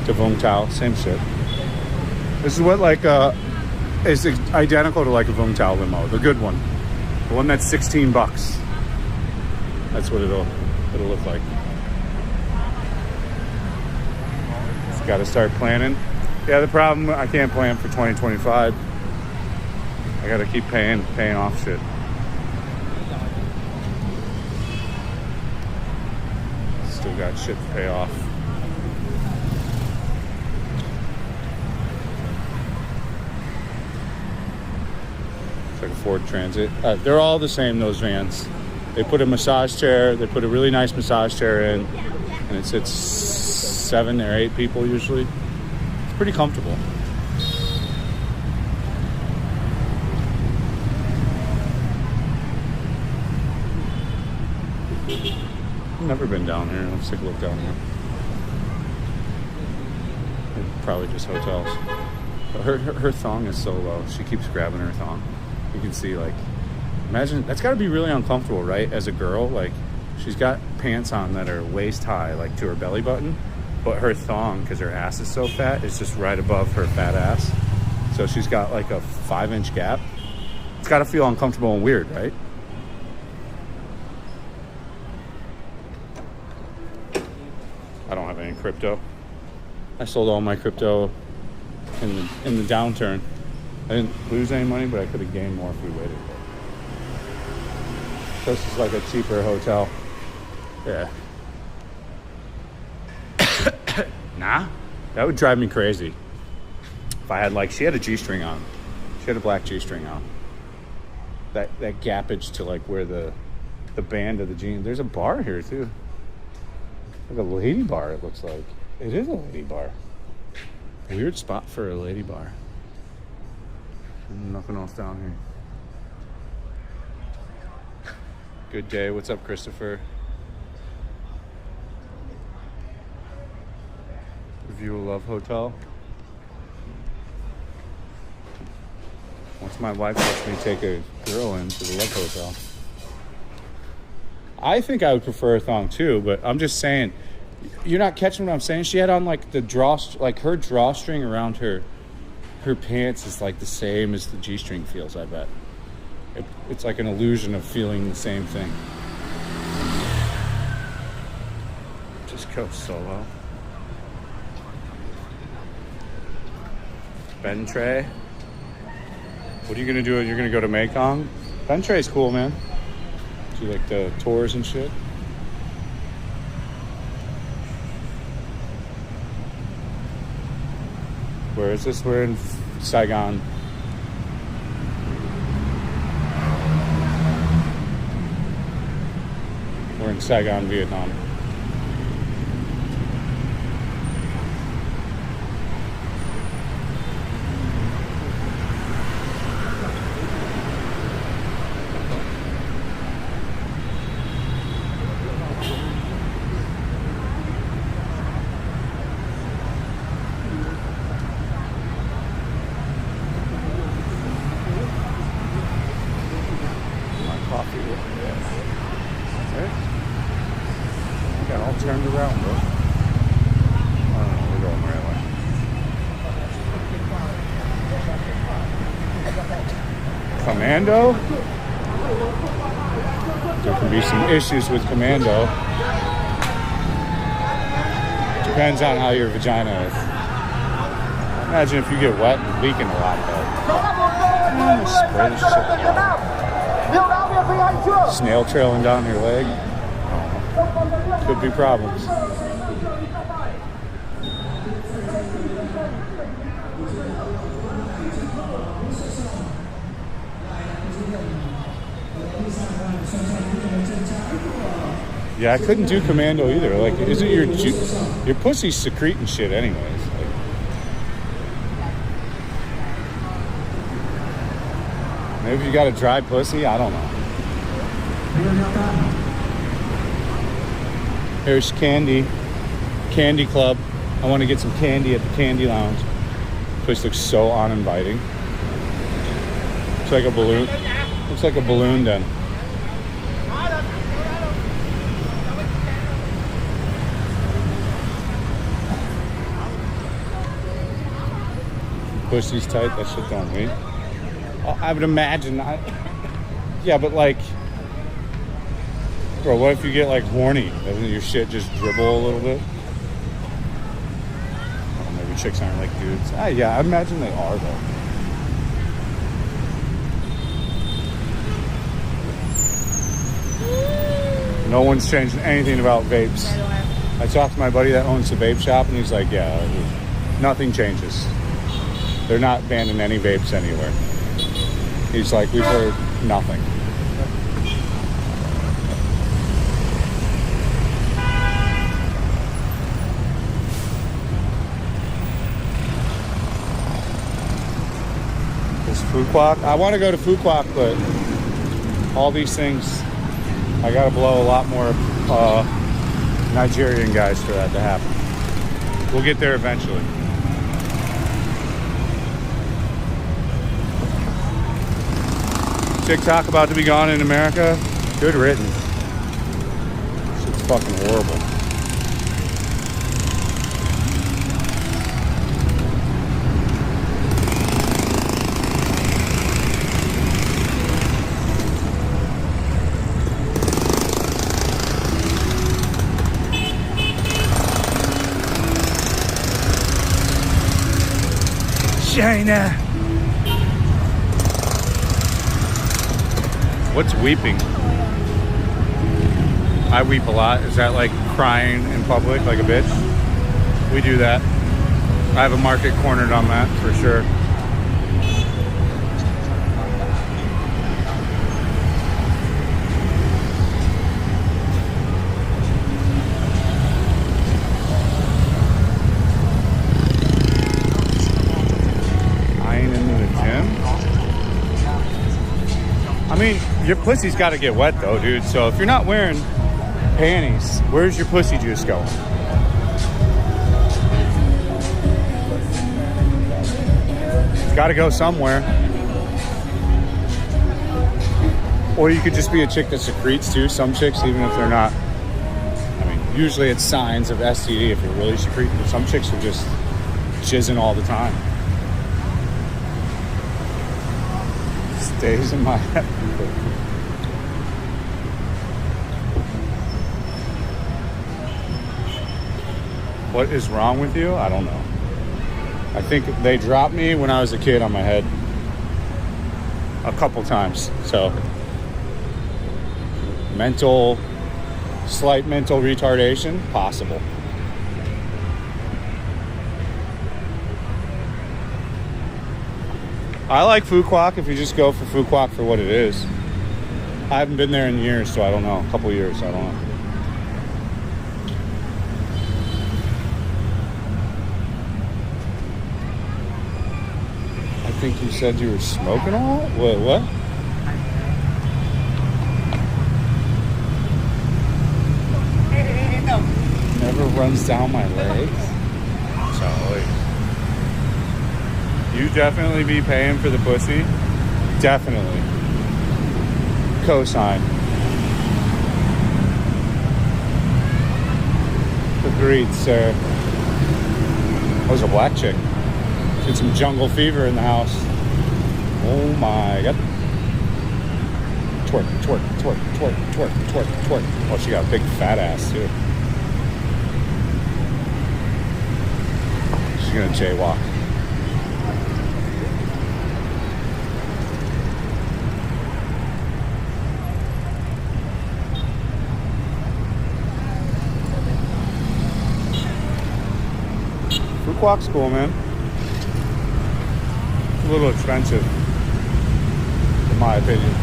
to Vung Tau. Same shit. This is what is identical to like a Vung Tau limo. The good one. The one that's $16. That's what it'll look like. Just got to start planning. Yeah, the problem, I can't plan for 2025. I got to keep paying off shit. Still got shit to pay off. It's like a Ford Transit. They're all the same, those vans. They put a massage chair, they put a really nice massage chair in, and it sits 7 or 8 people usually. It's pretty comfortable. I've never been down here. Let's take a look down here. Probably just hotels. But her thong is so low. She keeps grabbing her thong. You can see, like, imagine, that's got to be really uncomfortable, right? As a girl, like, she's got pants on that are waist high, like to her belly button, but her thong, because her ass is so fat, is just right above her fat ass. So she's got like a 5-inch gap. It's got to feel uncomfortable and weird, right? I don't have any crypto. I sold all my crypto in the downturn. I didn't lose any money, but I could have gained more if we waited. So this is like a cheaper hotel. Yeah. Nah, that would drive me crazy. If I had, like, she had a G-string on. She had a black G-string on. That gappage to like where the band of the jeans. There's a bar here too. Like a lady bar, it looks like. It is a lady bar. Weird spot for a lady bar. Nothing else down here. Good day. What's up, Christopher? Review a Love Hotel. Once my wife lets me take a girl into the Love Hotel. I think I would prefer a thong too, but I'm just saying, you're not catching what I'm saying? She had on like the her drawstring around her pants is like the same as the G-string feels, I bet. It's like an illusion of feeling the same thing. Just go solo. Ben Tray. What are you gonna do? You're gonna go to Mekong? Pentray's cool, man. Do like the tours and shit. Where is this? We're in Saigon. We're in Saigon, Vietnam. Coffee. Right? Got all turned around, bro. I don't know, we're going the right way. Commando? There can be some issues with Commando. Depends on how your vagina is. Imagine if you get wet and leaking a lot, though. Spray the shit out. Snail trailing down your leg. Could be problems. Yeah, I couldn't do Commando either. Like, isn't your pussy's secreting shit anyways? Like, maybe you got a dry pussy. I don't know. Here's Candy Club. I want to get some candy at the Candy Lounge. This place looks so uninviting. Looks like a balloon. Looks like a balloon den. Pussy's tight. That shit don't mean. I would imagine. Yeah, but like. Bro, what if you get like horny? Doesn't your shit just dribble a little bit? Oh, maybe chicks aren't like dudes. Yeah, I imagine they are though. No one's changing anything about vapes. I talked to my buddy that owns the vape shop and he's like, yeah, nothing changes. They're not banning any vapes anywhere. He's like, we've heard nothing. Phu Quoc. I want to go to Phu Quoc, but all these things, I got to blow a lot more Nigerian guys for that to happen. We'll get there eventually. TikTok about to be gone in America. Good riddance. Shit's fucking horrible. China. What's weeping? I weep a lot. Is that like crying in public like a bitch? We do that. I have a market cornered on that for sure. I mean, your pussy's got to get wet though, dude. So if you're not wearing panties, where's your pussy juice going? It's got to go somewhere. Or you could just be a chick that secretes too. Some chicks, even if they're not, I mean, usually it's signs of STD if you're really secreting. But some chicks are just jizzing all the time. Stays in my head. What is wrong with you? I don't know. I think they dropped me when I was a kid on my head. a couple times. So slight mental retardation, possible. I like Phu Quoc if you just go for Phu Quoc for what it is. I haven't been there in years, so I don't know. A couple years, I don't know. I think you said you were smoking a lot? What? Never runs down my legs? Charlie. You definitely be paying for the pussy? Definitely. Cosign. Agreed, sir. That was a black chick. Did some jungle fever in the house. Oh my god. Twerk, twerk, twerk, twerk, twerk, twerk, twerk. Oh, she got a big fat ass too. She's gonna jaywalk. Phu Quoc's cool, man. It's a little expensive, in my opinion.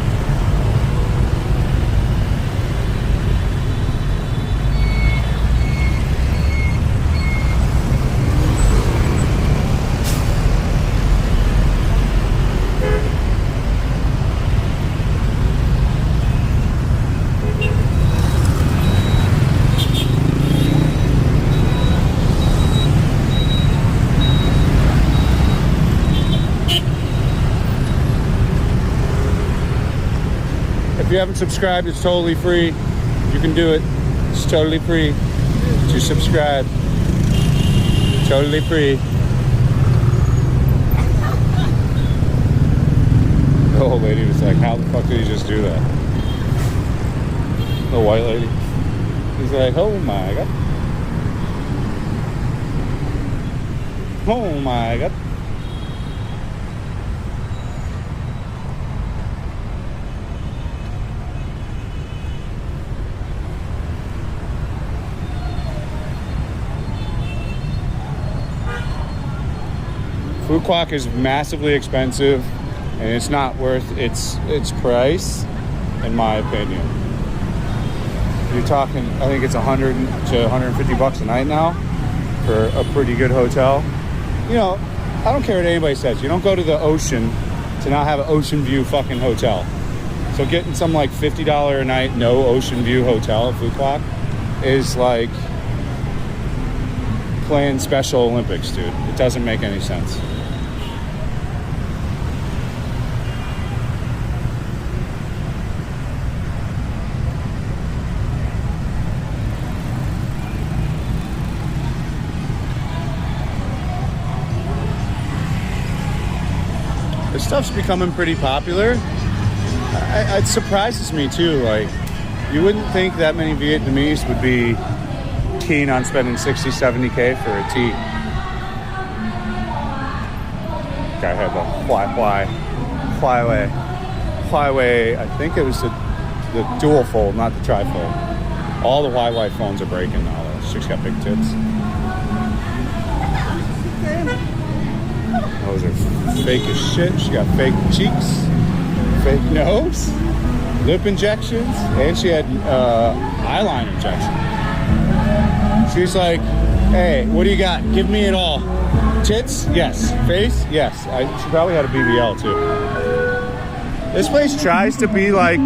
If you haven't subscribed, it's totally free. You can do it. It's totally free to subscribe. Totally free. The old lady was like, how the fuck did he just do that? The white lady. He's like, oh my god. Oh my god. Phu Quoc is massively expensive, and it's not worth its price, in my opinion. You're talking, I think it's 100 to 150 bucks a night now for a pretty good hotel. You know, I don't care what anybody says. You don't go to the ocean to not have an ocean view fucking hotel. So getting some like $50 a night no ocean view hotel at Phu Quoc is like playing Special Olympics, dude. It doesn't make any sense. This stuff's becoming pretty popular. It surprises me too. Like, you wouldn't think that many Vietnamese would be keen on spending 60, 70K for a tea. Guy had the Huawei. I think it was the dual fold, not the trifold. All the Huawei phones are breaking now. This chick's got big tits. Those are fake as shit. She got fake cheeks, fake nose, lip injections, and she had eyeliner injection. She's like, hey, what do you got? Give me it all. Tits? Yes. Face? Yes. She probably had a BBL too. This place tries to be like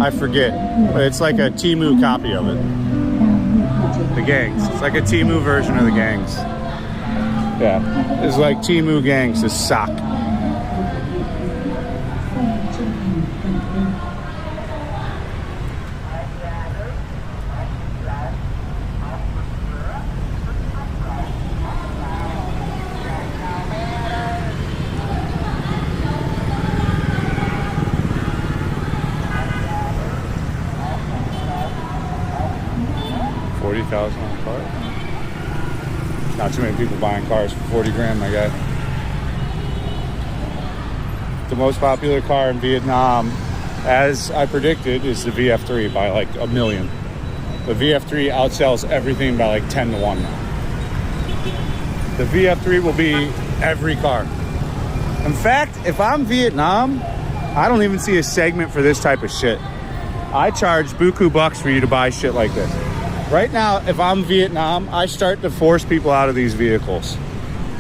I forget, but it's like a Temu copy of it. The gangs. It's like a Temu version of the gangs. Yeah. It's like Temu gangs is sock. $40,000 on a car. Not too many people buying cars for 40 grand, my guy. The most popular car in Vietnam, as I predicted, is the VF3 by like a million. The VF3 outsells everything by like 10 to 1 now. The VF3 will be every car. In fact, if I'm Vietnam, I don't even see a segment for this type of shit. I charge buku bucks for you to buy shit like this. Right now, if I'm Vietnam, I start to force people out of these vehicles.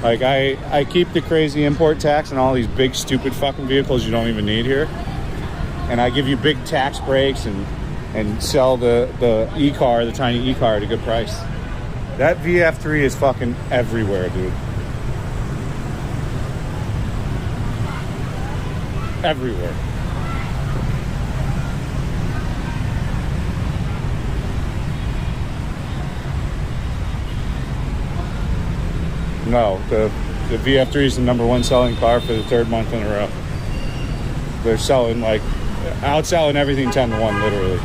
Like, I keep the crazy import tax on all these big, stupid fucking vehicles you don't even need here. And I give you big tax breaks and sell the e-car, the tiny e-car at a good price. That VF3 is fucking everywhere, dude. Everywhere. No, the VF3 is the #1 selling car for the 3rd month in a row. They're selling like, outselling everything 10 to 1, literally.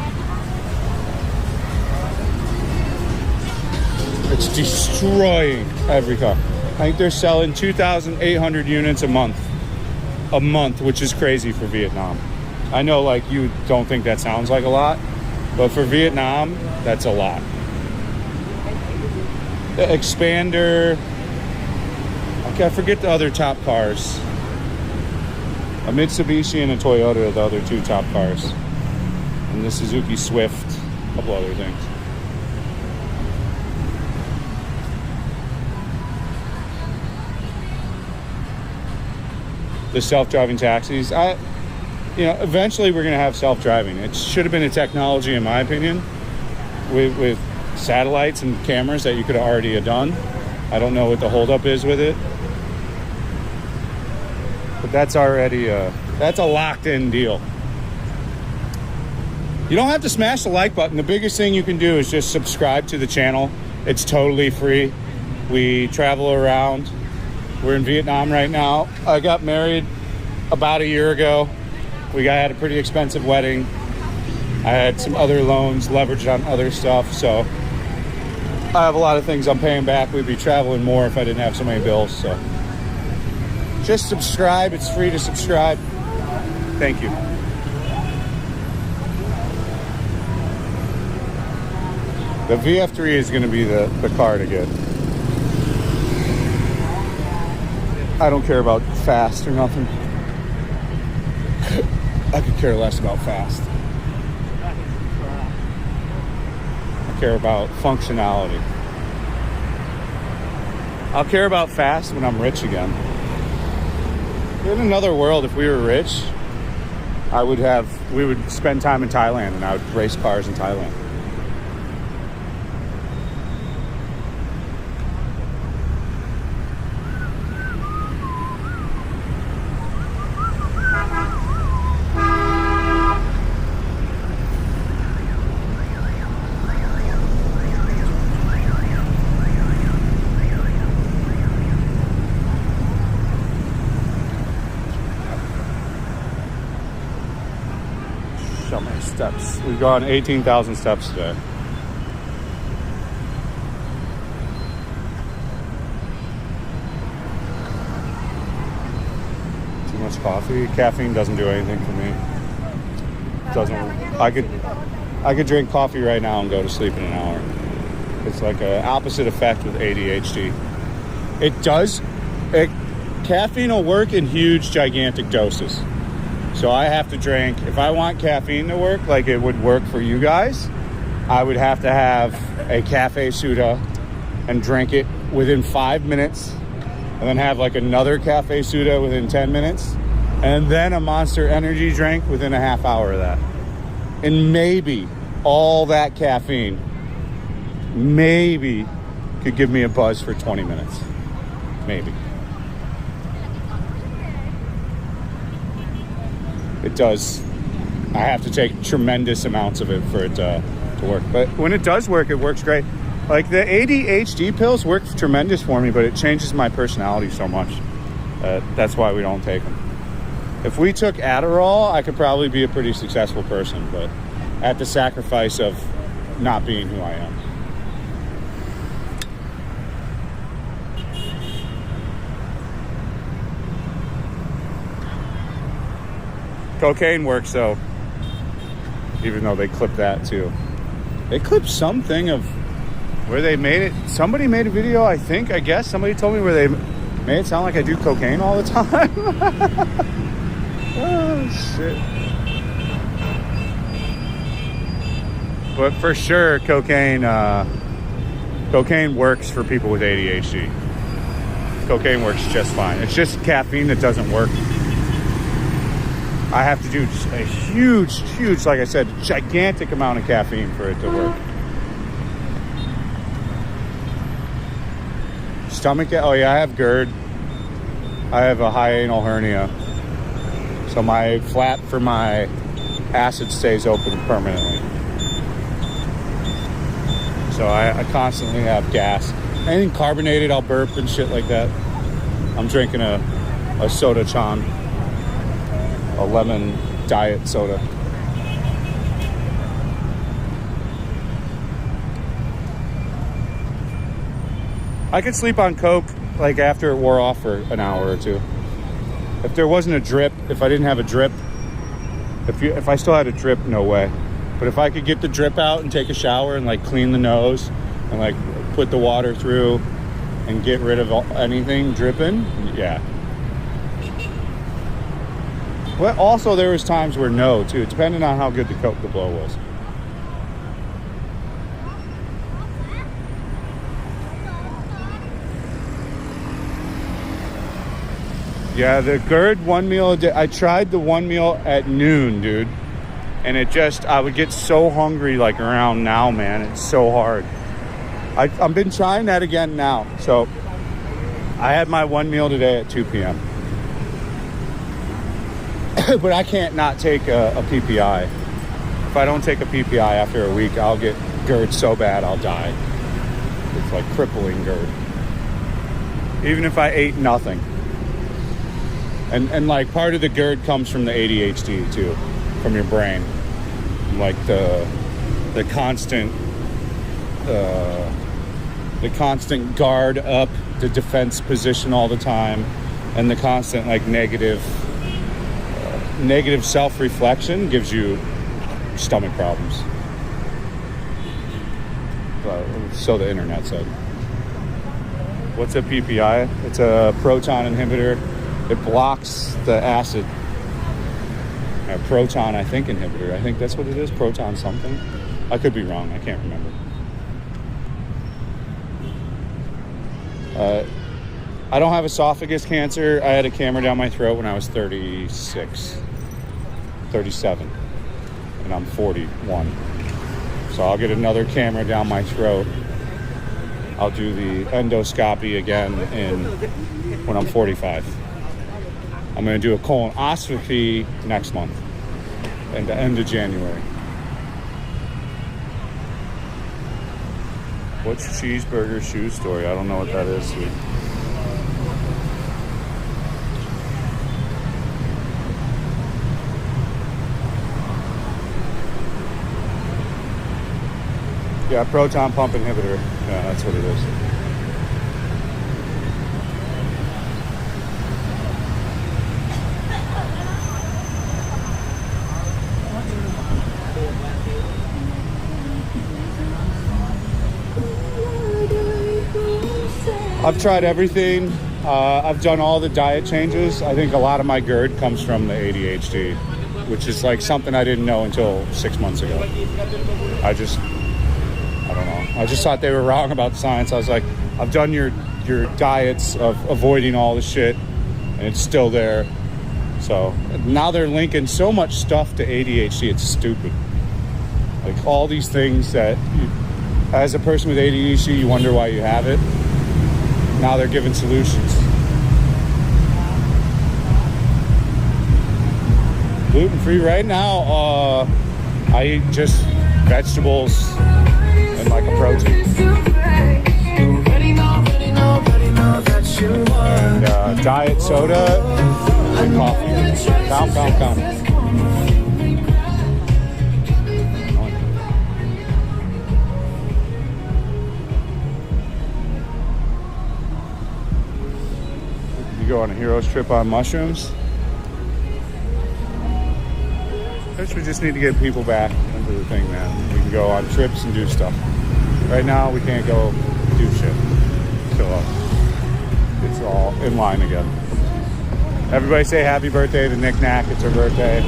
It's destroying every car. I think they're selling 2,800 units a month, which is crazy for Vietnam. I know, like, you don't think that sounds like a lot, but for Vietnam, that's a lot. The Expander, I forget the other top cars. A Mitsubishi and a Toyota are the other 2 top cars. And the Suzuki Swift, a couple other things. The self-driving taxis, eventually we're going to have self-driving. It should have been a technology, in my opinion, with satellites and cameras that you could have already have done. I don't know what the holdup is with it. But that's already that's a locked-in deal. You don't have to smash the like button. The biggest thing you can do is just subscribe to the channel. It's totally free. We travel around. We're in Vietnam right now. I got married about a year ago. We had a pretty expensive wedding. I had some other loans leveraged on other stuff, so I have a lot of things I'm paying back. We'd be traveling more if I didn't have so many bills, so just subscribe. It's free to subscribe. Thank you. The VF3 is going to be the car to get. I don't care about fast or nothing. I could care less about fast. I care about functionality. I'll care about fast when I'm rich again. In another world, if we were rich, we would spend time in Thailand and I would race cars in Thailand. How many steps? We've gone 18,000 steps today. Too much coffee. Caffeine doesn't do anything for me. Doesn't. I could drink coffee right now and go to sleep in an hour. It's like an opposite effect with ADHD. It does. Caffeine will work in huge, gigantic doses. So I have to drink, if I want caffeine to work like it would work for you guys, I would have to have a cafe soda and drink it within 5 minutes, and then have like another cafe soda within 10 minutes, and then a Monster Energy drink within a half hour of that. And maybe all that caffeine maybe could give me a buzz for 20 minutes. Maybe. It does. I have to take tremendous amounts of it for it to work. But when it does work, it works great. Like the ADHD pills work tremendous for me, but it changes my personality so much. That's why we don't take them. If we took Adderall, I could probably be a pretty successful person, but at the sacrifice of not being who I am. Cocaine works though, even though they clipped that too. They clipped something of where they made it. Somebody made a video, I guess. Somebody told me where they made it sound like I do cocaine all the time. Oh, shit. But for sure, cocaine works for people with ADHD. Cocaine works just fine. It's just caffeine that doesn't work. I have to do just a huge, like I said, gigantic amount of caffeine for it to work. Stomach, oh yeah, I have GERD. I have a high anal hernia. So my flap for my acid stays open permanently. So I constantly have gas. Anything carbonated, I'll burp and shit like that. I'm drinking a soda chan, a lemon diet soda. I could sleep on Coke like after it wore off for an hour or two. If there wasn't a drip, if I didn't have a drip, if I still had a drip, no way. But if I could get the drip out and take a shower and like clean the nose and like put the water through and get rid of anything dripping, yeah. But also there was times where no too, depending on how good the blow was. Yeah, the GERD one meal a day. I tried the one meal at noon, dude. And I would get so hungry like around now, man. It's so hard. I've been trying that again now. So I had my one meal today at 2 p.m. But I can't not take a PPI. If I don't take a PPI after a week, I'll get GERD so bad I'll die. It's like crippling GERD. Even if I ate nothing. And like part of the GERD comes from the ADHD too, from your brain. Like the constant guard up, the defense position all the time, and the constant like negative self-reflection gives you stomach problems. So the internet said. What's a PPI? It's a proton inhibitor. It blocks the acid. A proton, I think, inhibitor. I think that's what it is. Proton something. I could be wrong. I can't remember. I don't have esophagus cancer. I had a camera down my throat when I was 37. And I'm 41. So I'll get another camera down my throat. I'll do the endoscopy again when I'm 45. I'm going to do a colonoscopy next month, and the end of January. What's Cheeseburger Shoe Story? I don't know what that is, dude. Yeah, proton pump inhibitor. Yeah, that's what it is. I've tried everything. I've done all the diet changes. I think a lot of my GERD comes from the ADHD, which is like something I didn't know until 6 months ago. I don't know. I just thought they were wrong about science. I was like, I've done your diets of avoiding all the shit, and it's still there. So now they're linking so much stuff to ADHD. It's stupid. Like all these things that, as a person with ADHD, you wonder why you have it. Now they're giving solutions. Gluten-free right now. I eat just vegetables and like a protein. And diet soda and coffee. Count. You go on a hero's trip on mushrooms. First, we just need to get people back into the thing, man. We can go on trips and do stuff. Right now, we can't go do shit. So it's all in line again. Everybody say happy birthday to Nick Knack. It's her birthday.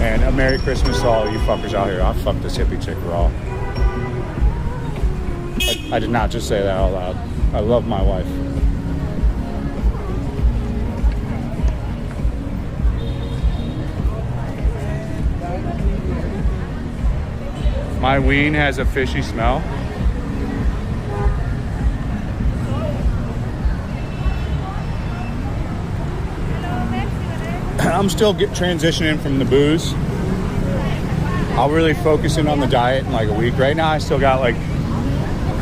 And a Merry Christmas to all you fuckers out here. I'll fuck this hippie chick raw. I did not just say that out loud. I love my wife. My ween has a fishy smell. I'm still transitioning from the booze. I'll really focus in on the diet in like a week. Right now I still got like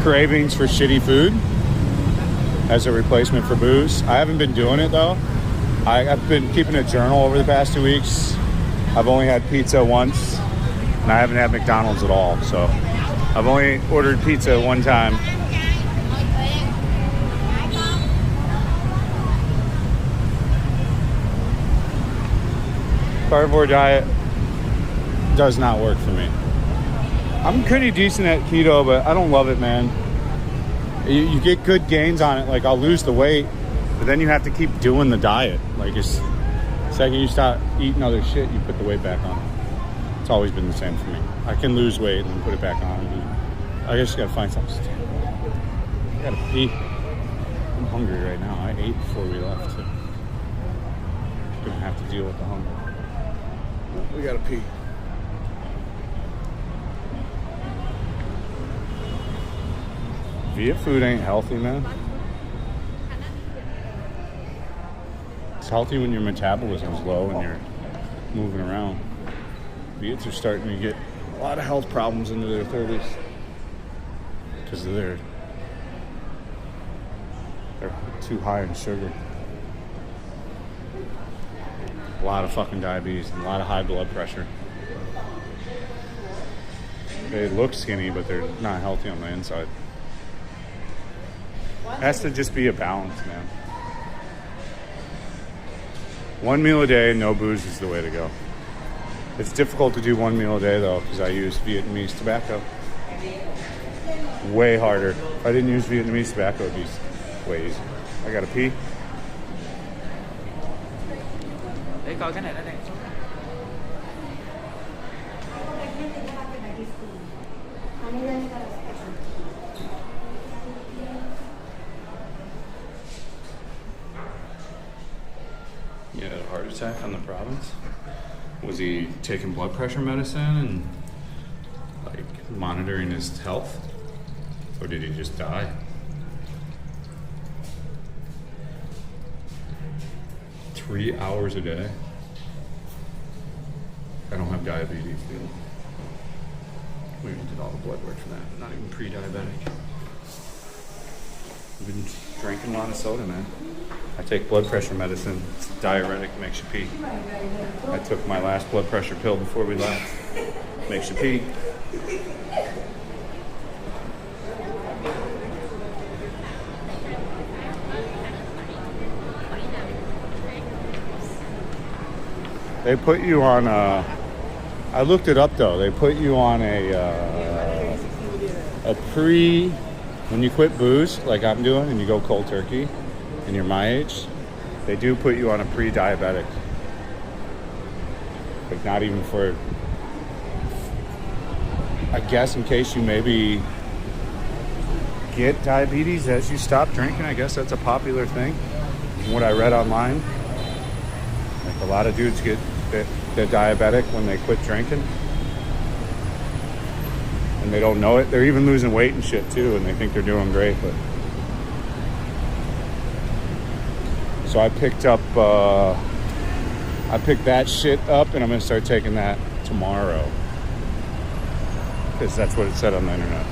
cravings for shitty food as a replacement for booze. I haven't been doing it though. I've been keeping a journal over the past 2 weeks. I've only had pizza once and I haven't had McDonald's at all. So I've only ordered pizza one time. Carnivore diet does not work for me. I'm pretty decent at keto, but I don't love it, man. You get good gains on it. Like, I'll lose the weight, but then you have to keep doing the diet. Like, it's the second you stop eating other shit, you put the weight back on. It's always been the same for me. I can lose weight and then put it back on. I just gotta find something to do. I gotta pee. I'm hungry right now. I ate before we left, so I'm gonna have to deal with the hunger. We gotta pee. Viet food ain't healthy, man. It's healthy when your metabolism is low and you're moving around. Viets are starting to get a lot of health problems into their 30s because of they're too high in sugar. A lot of fucking diabetes and a lot of high blood pressure. They look skinny, but they're not healthy on the inside. It has to just be a balance, man. One meal a day, no booze is the way to go. It's difficult to do one meal a day, though, because I use Vietnamese tobacco. Way harder. If I didn't use Vietnamese tobacco, it would be way easier. I gotta pee. Để coi cái này nó đang He had a heart attack on the province. Was he taking blood pressure medicine and like monitoring his health? Or did he just die? Three hours a day. I don't have diabetes, dude. We did all the blood work for that. Not even pre-diabetic. I've been drinking a lot of soda, man. I take blood pressure medicine. It's diuretic, makes you pee. I took my last blood pressure pill before we left. Makes you pee. They put you on I looked it up though. They put you on when you quit booze, like I'm doing, and you go cold turkey, and you're my age, they do put you on a pre-diabetic. Like not even for, I guess in case you maybe get diabetes as you stop drinking. I guess that's a popular thing. From what I read online, like a lot of dudes they're diabetic when they quit drinking. And they don't know it. They're even losing weight and shit too, and they think they're doing great. But so I picked that shit up, and I'm gonna start taking that tomorrow because that's what it said on the internet.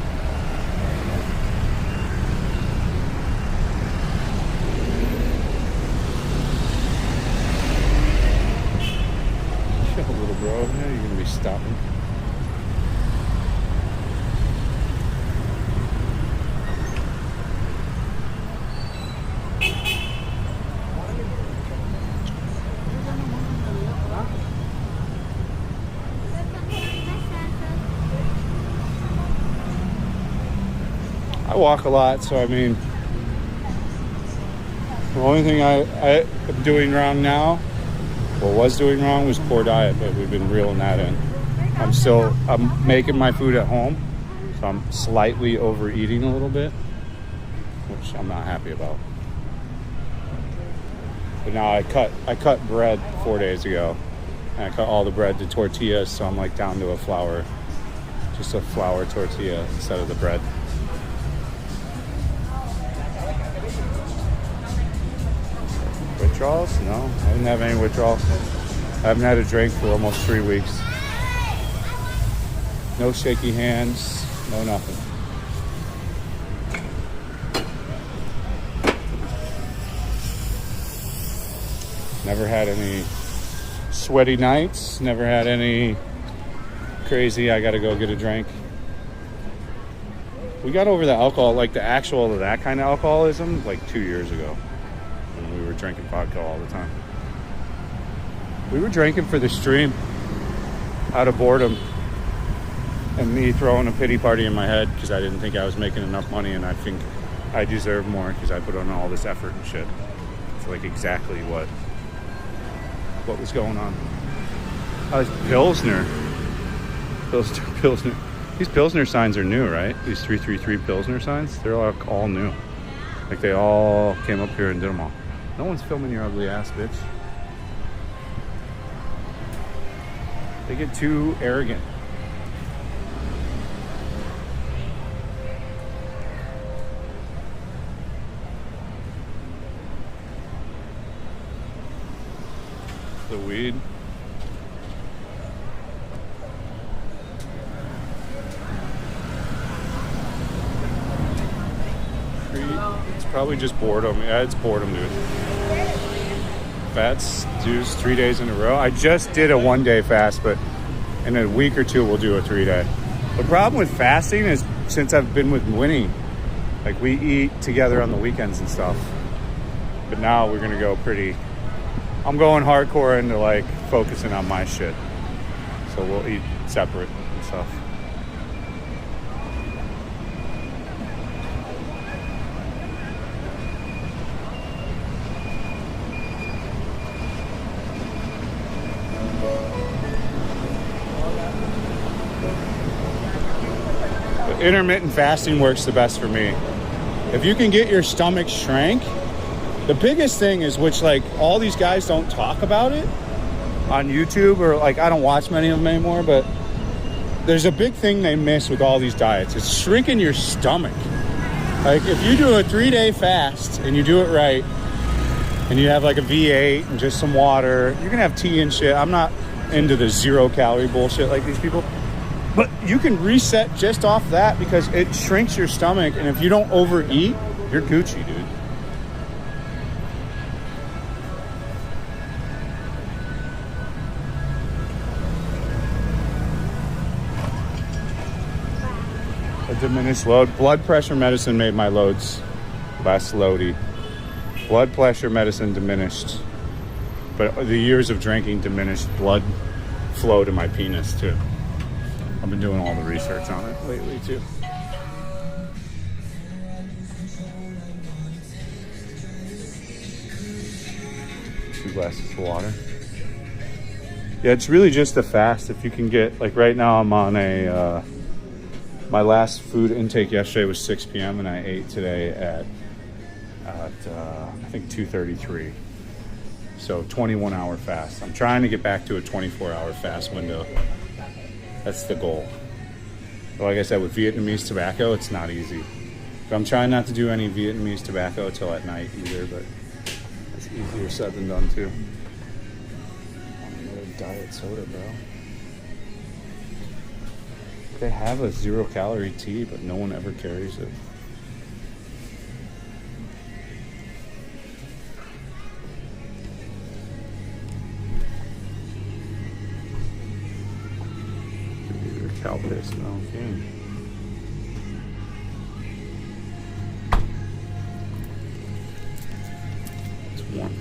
Chill, little bro. Yeah, you're gonna be stopping. I walk a lot, so I mean, the only thing I am doing wrong now, or was doing wrong, was poor diet, but we've been reeling that in. I'm making my food at home, so I'm slightly overeating a little bit, which I'm not happy about. But now I cut bread 4 days ago, and I cut all the bread to tortillas, so I'm like down to just a flour tortilla instead of the bread. Withdrawals? No, I didn't have any withdrawals. I haven't had a drink for almost 3 weeks. No shaky hands, no nothing. Never had any sweaty nights, never had any crazy, I gotta go get a drink. We got over the alcohol, like the actual, that kind of alcoholism, like 2 years ago. When we were drinking vodka all the time. We were drinking for the stream out of boredom. And me throwing a pity party in my head because I didn't think I was making enough money, and I think I deserve more because I put on all this effort and shit. It's like exactly what was going on. Pilsner. These Pilsner signs are new, right? These 333 Pilsner signs, they're like all new. Like they all came up here and did them all. No one's filming your ugly ass, bitch. They get too arrogant. The weed. It's probably just boredom. Yeah, it's boredom, dude. Fats, dudes, 3 days in a row. I just did a 1 day fast, but in a week or two, we'll do a 3 day. The problem with fasting is since I've been with Winnie, like we eat together on the weekends and stuff. But now we're going to go I'm going hardcore into like focusing on my shit. So we'll eat separate and stuff. But intermittent fasting works the best for me. If you can get your stomach shrank, the biggest thing is, which like all these guys don't talk about it on YouTube, or like I don't watch many of them anymore, but there's a big thing they miss with all these diets. It's shrinking your stomach. Like if you do a 3 day fast and you do it right and you have like a V8 and just some water, you're gonna have tea and shit. I'm not into the 0 calorie bullshit like these people, but you can reset just off that because it shrinks your stomach, and if you don't overeat, you're Gucci, dude. A diminished load. Blood pressure medicine made my loads less loady. Blood pressure medicine diminished. But the years of drinking diminished blood flow to my penis too. I've been doing all the research on it lately too. 2 glasses of water. Yeah, it's really just a fast. If you can get, like right now I'm on a, my last food intake yesterday was 6 p.m. and I ate today at I think 2:33. So 21-hour fast. I'm trying to get back to a 24-hour fast window. That's the goal. But like I said, with Vietnamese tobacco, it's not easy. But I'm trying not to do any Vietnamese tobacco till at night either, but it's easier said than done too. Another diet soda, bro. They have a 0 calorie tea, but no one ever carries it. Cow piss, no kidding. It's warm.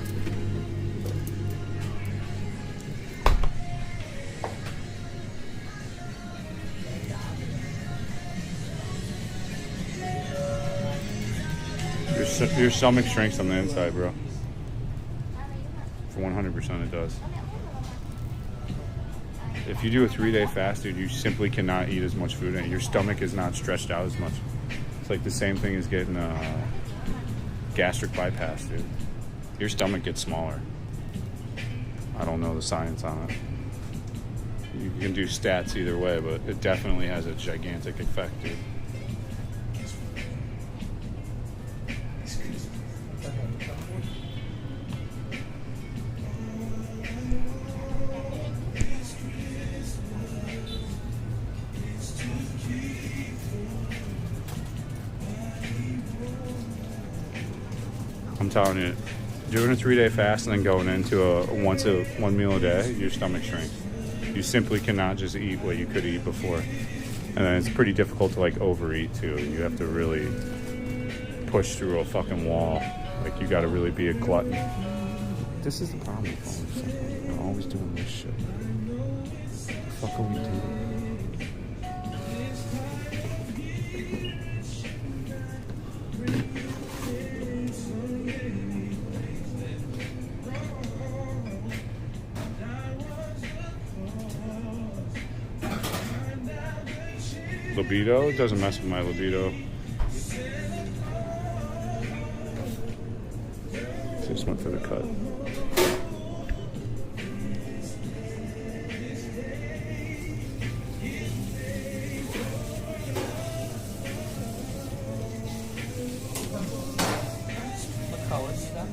Your stomach shrinks on the inside, bro. For 100% it does. If you do a 3-day fast, dude, you simply cannot eat as much food, and your stomach is not stretched out as much. It's like the same thing as getting a gastric bypass, dude. Your stomach gets smaller. I don't know the science on it. You can do stats either way, but it definitely has a gigantic effect, dude. I'm telling you, doing a 3-day fast and then going into one meal a day, your stomach shrinks. You simply cannot just eat what you could eat before. And then it's pretty difficult to like overeat too. You have to really push through a fucking wall. Like you gotta really be a glutton. This is the problem with phones. They're always doing this shit. What the fuck are we doing? Libido? It doesn't mess with my libido. Just went for the cut. What color is that?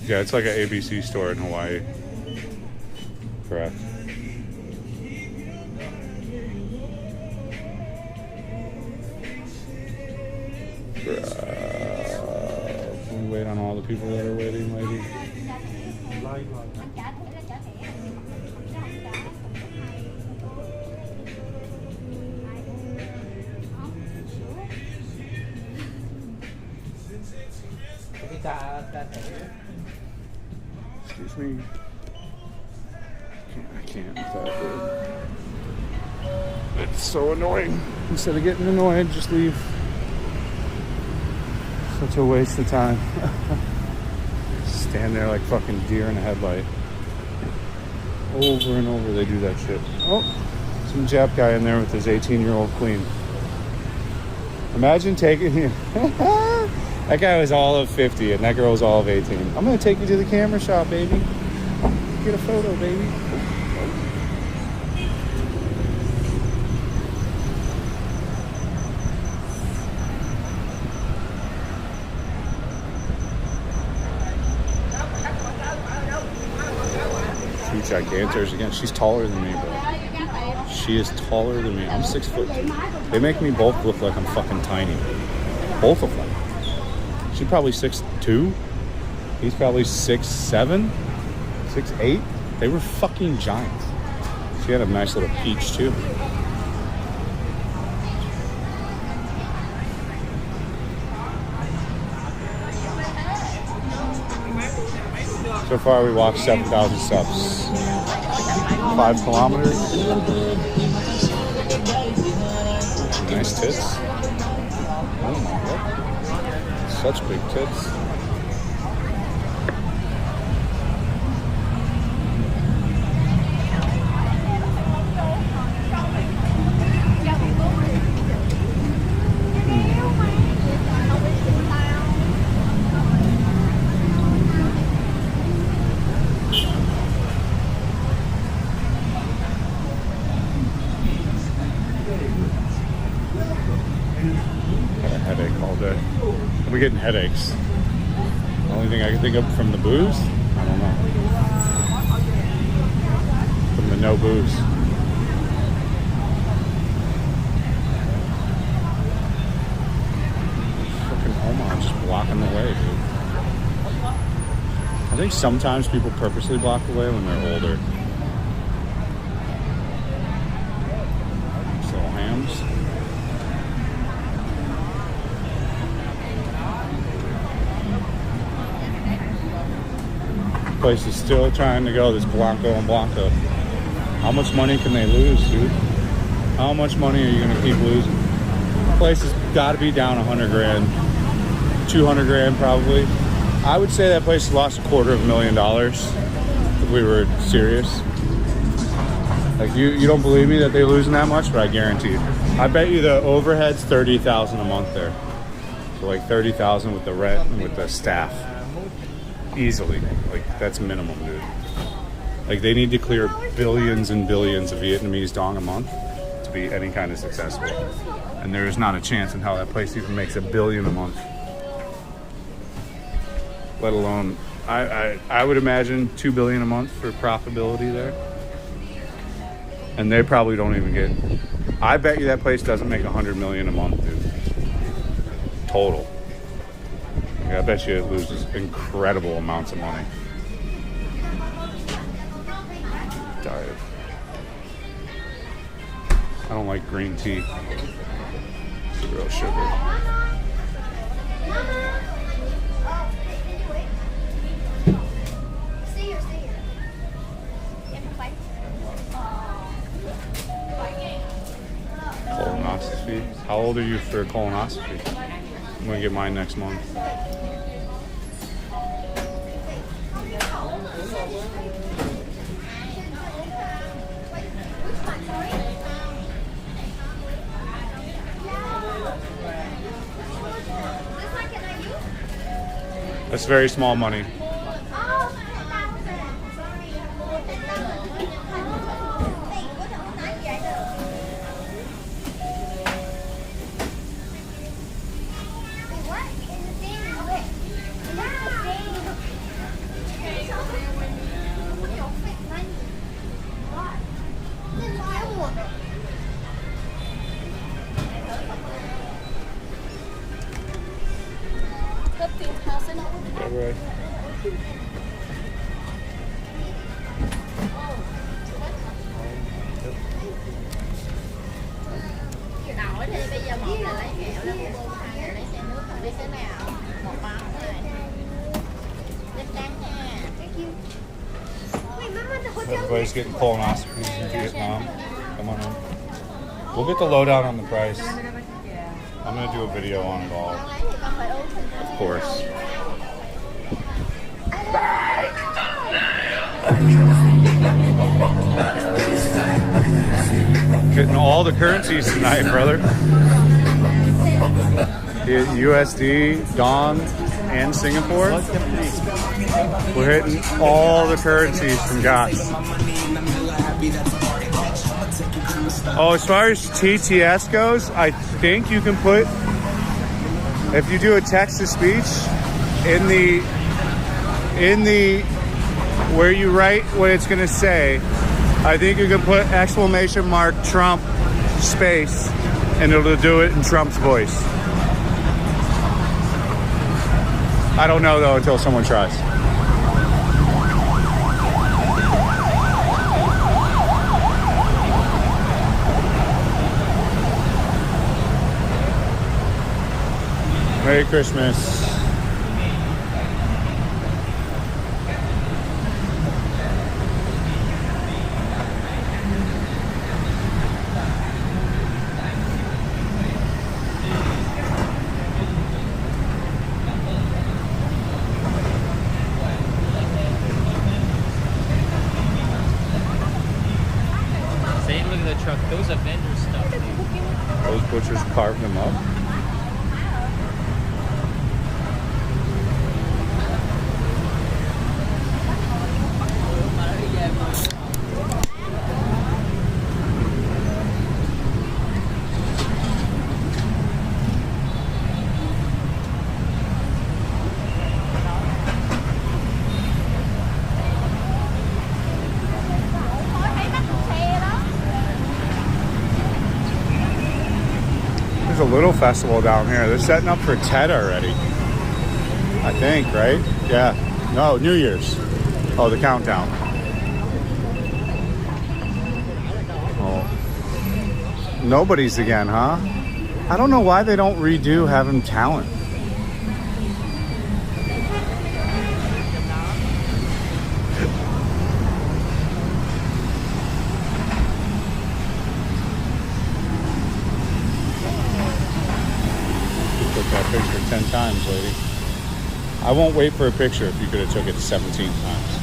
Yeah, it's like an ABC store in Hawaii. Correct. We wait on all the people that are waiting, lady. Excuse me. I can't with that, dude. It's so annoying. Instead of getting annoyed, just leave. Such a waste of time. Stand there like fucking deer in a headlight. Over and over they do that shit. Oh, some Jap guy in there with his 18-year-old queen. Imagine taking him. That guy was all of 50 and that girl was all of 18. I'm gonna take you to the camera shop, baby. Get a photo, baby. Giganters again. She's taller than me, bro. She is taller than me. I'm 6'2". They make me both look like I'm fucking tiny. Both of them. She's probably 6'2". He's probably 6'7", 6'8". They were fucking giants. She had a nice little peach too. So far, we walked 7,000 steps. 5 kilometers. Nice tits. Oh my god. Such big tits. We're getting headaches. The only thing I can think of from the booze? I don't know. From the no booze. Fucking Omaha just blocking the way, dude. I think sometimes people purposely block the way when they're older. These little hams. Place is still trying to go, this Blanco and Blanco. How much money can they lose, dude? How much money are you gonna keep losing? The place has got to be down $100 grand. 200 grand probably. I would say that place lost $250,000 if we were serious. Like you don't believe me that they're losing that much, but I guarantee you. I bet you the overhead's $30,000 a month there. So like $30,000 with the rent and with the staff. Easily. Like that's minimum, dude. Like they need to clear billions and billions of Vietnamese dong a month to be any kind of successful. And there is not a chance in how that place even makes $1 billion a month. Let alone, I would imagine $2 billion a month for profitability there. And they probably don't even get, I bet you that place doesn't make $100 million a month, dude. Total. I bet you it loses incredible amounts of money. Diet. I don't like green tea. It's real sugar. Colonoscopy. How old are you for a colonoscopy? I'm gonna get mine next month. That's very small money. Right. Chị nói thì bây giờ một là lấy kẹo ra mua bông, hai là lấy xe nước, còn lấy cái nào? Một bao này. Rất đáng nha. Everybody's getting colonoscopies in Vietnam. Come on in. We'll get the lowdown on the price. I'm gonna do a video on it all. Of course. Getting all the currencies tonight, brother. USD, Dong, and Singapore. We're hitting all the currencies from Goss. Oh, as far as TTS goes, I think you can put, if you do a text-to-speech, in the where you write what it's going to say, I think you can put exclamation mark Trump space and it'll do it in Trump's voice. I don't know though until someone tries. Merry Christmas. Truck. Those are vendor stuff, dude. Those butchers carved them up. There's a little festival down here. They're setting up for Tet already. I think, right? Yeah. No, New Year's. Oh, the countdown. Oh. Nobody's again, huh? I don't know why they don't redo having talent. Put that that picture 10 times, lady. I won't wait for a picture if you could have took it 17 times.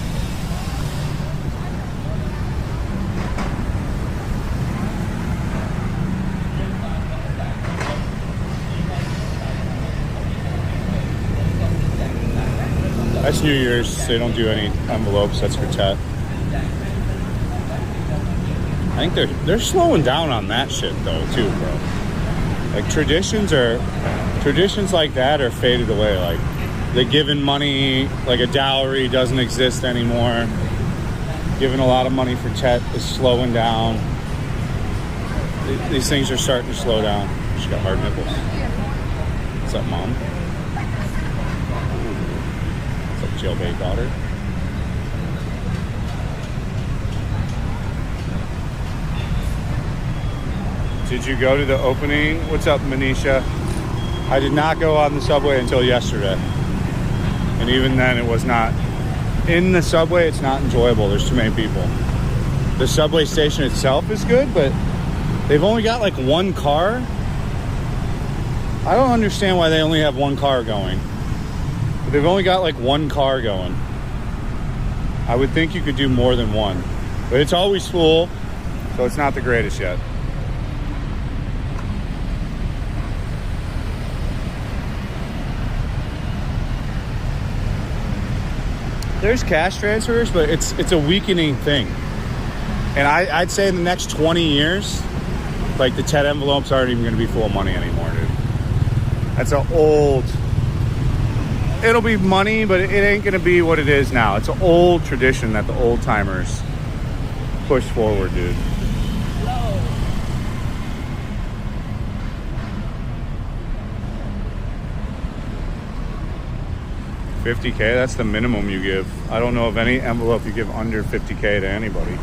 That's New Year's. They don't do any envelopes. That's for Tet. I think they're slowing down on that shit though too, bro. Like traditions like that are faded away. Like the giving money, like a dowry, doesn't exist anymore. Giving a lot of money for Tet is slowing down. These things are starting to slow down. She got hard nipples. What's up, Mom? Jailbait daughter. Did you go to the opening? What's up, Manisha? I did not go on the subway until yesterday. And even then it was not. In the subway, it's not enjoyable. There's too many people. The subway station itself is good, but they've only got like one car. I don't understand why they only have one car going. They've only got like one car going. I would think you could do more than one. But it's always full, so it's not the greatest yet. There's cash transfers, but it's a weakening thing. And I'd say in the next 20 years, like the Tet envelopes aren't even going to be full of money anymore, dude. That's an old... It'll be money, but it ain't gonna be what it is now. It's an old tradition that the old timers push forward, dude. $50K, that's the minimum you give. I don't know of any envelope you give under $50K to anybody.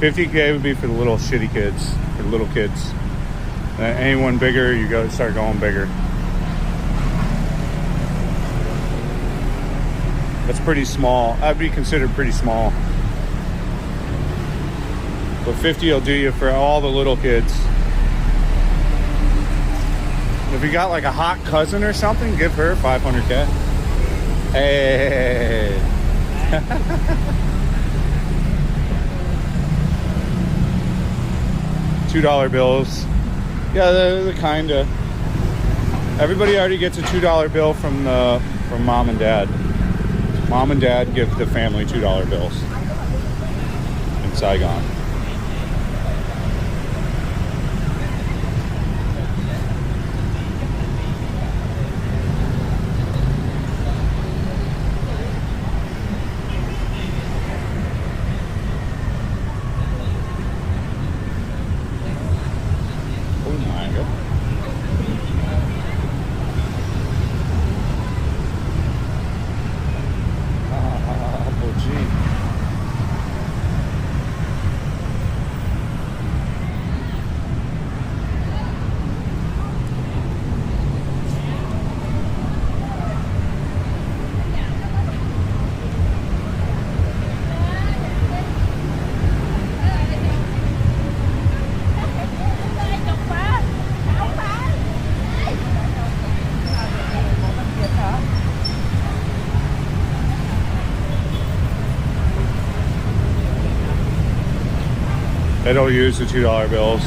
$50K would be for the little shitty kids, for the little kids. Anyone bigger, you go start going bigger. That's pretty small. That'd be considered pretty small. But 50 will do you for all the little kids. If you got like a hot cousin or something, give her $500K. Hey. $2 bills. Yeah, they're kind of. Everybody already gets a $2 bill from mom and dad. Mom and dad give the family $2 bills in Saigon. Oh my God. They don't use the $2 bills.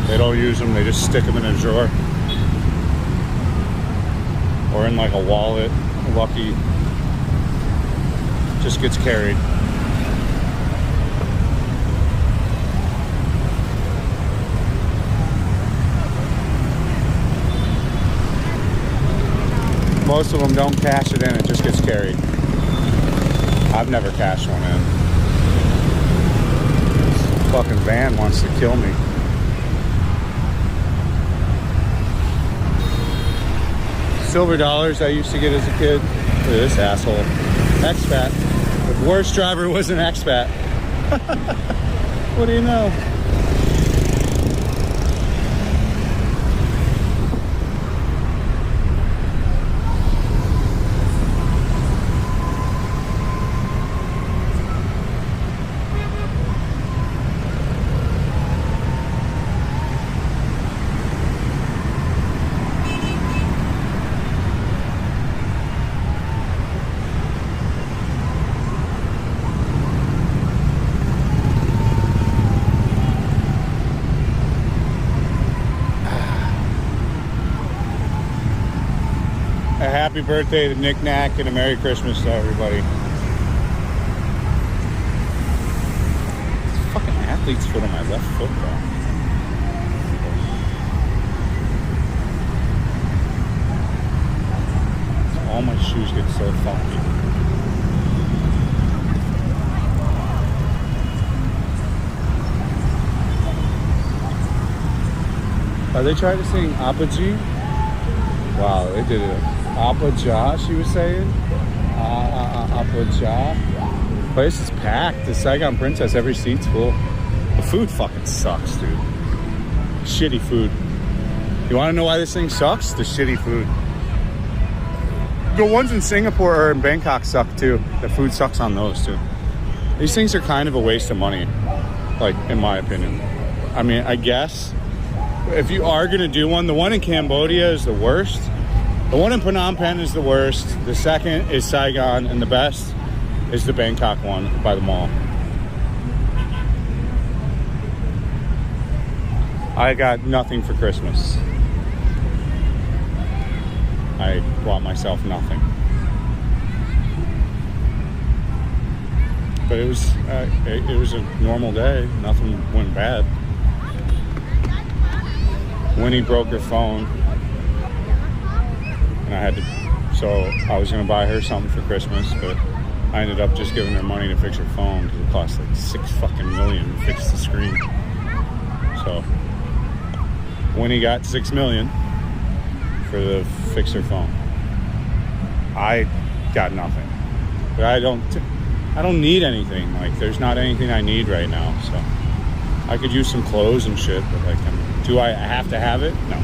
They don't use them, they just stick them in a drawer. Or in like a wallet. Lucky. Just gets carried. Most of them don't cash it in, it just gets carried. I've never cashed one in. Fucking van wants to kill me. Silver dollars I used to get as a kid. Look at this asshole. Expat. The worst driver was an expat. What do you know? a happy birthday to Nick Knack and a Merry Christmas to everybody. Fucking athlete's foot on my left foot, bro. All my shoes get so funky. Are they trying to sing Apogee? Wow, they did it. Apogee, she was saying. Apogee. Place is packed. The Saigon Princess, every seat's full. The food fucking sucks, dude. Shitty food. You want to know why this thing sucks? The shitty food. The ones in Singapore or in Bangkok suck too. The food sucks on those too. These things are kind of a waste of money, like in my opinion. I mean, I guess if you are gonna do one, the one in Cambodia is the worst. The one in Phnom Penh is the worst. The second is Saigon, and the best is the Bangkok one by the mall. I got nothing for Christmas. I bought myself nothing. But it was a normal day. Nothing went bad. Winnie broke her phone, and I was gonna buy her something for Christmas, but I ended up just giving her money to fix her phone because it cost like $6 million to fix the screen. So Winnie got $6 million for the fix her phone. I got nothing, but I don't need anything. Like, there's not anything I need right now. So I could use some clothes and shit, but like, do I have to have it? No.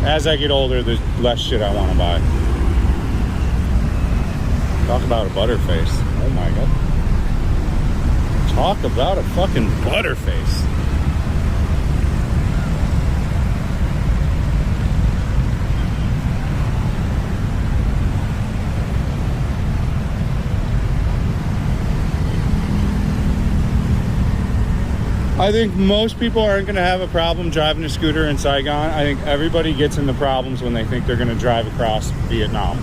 As I get older, there's less shit I want to buy. Talk about a butterface. Oh my god. Talk about a fucking butterface. I think most people aren't going to have a problem driving a scooter in Saigon. I think everybody gets into problems when they think they're going to drive across Vietnam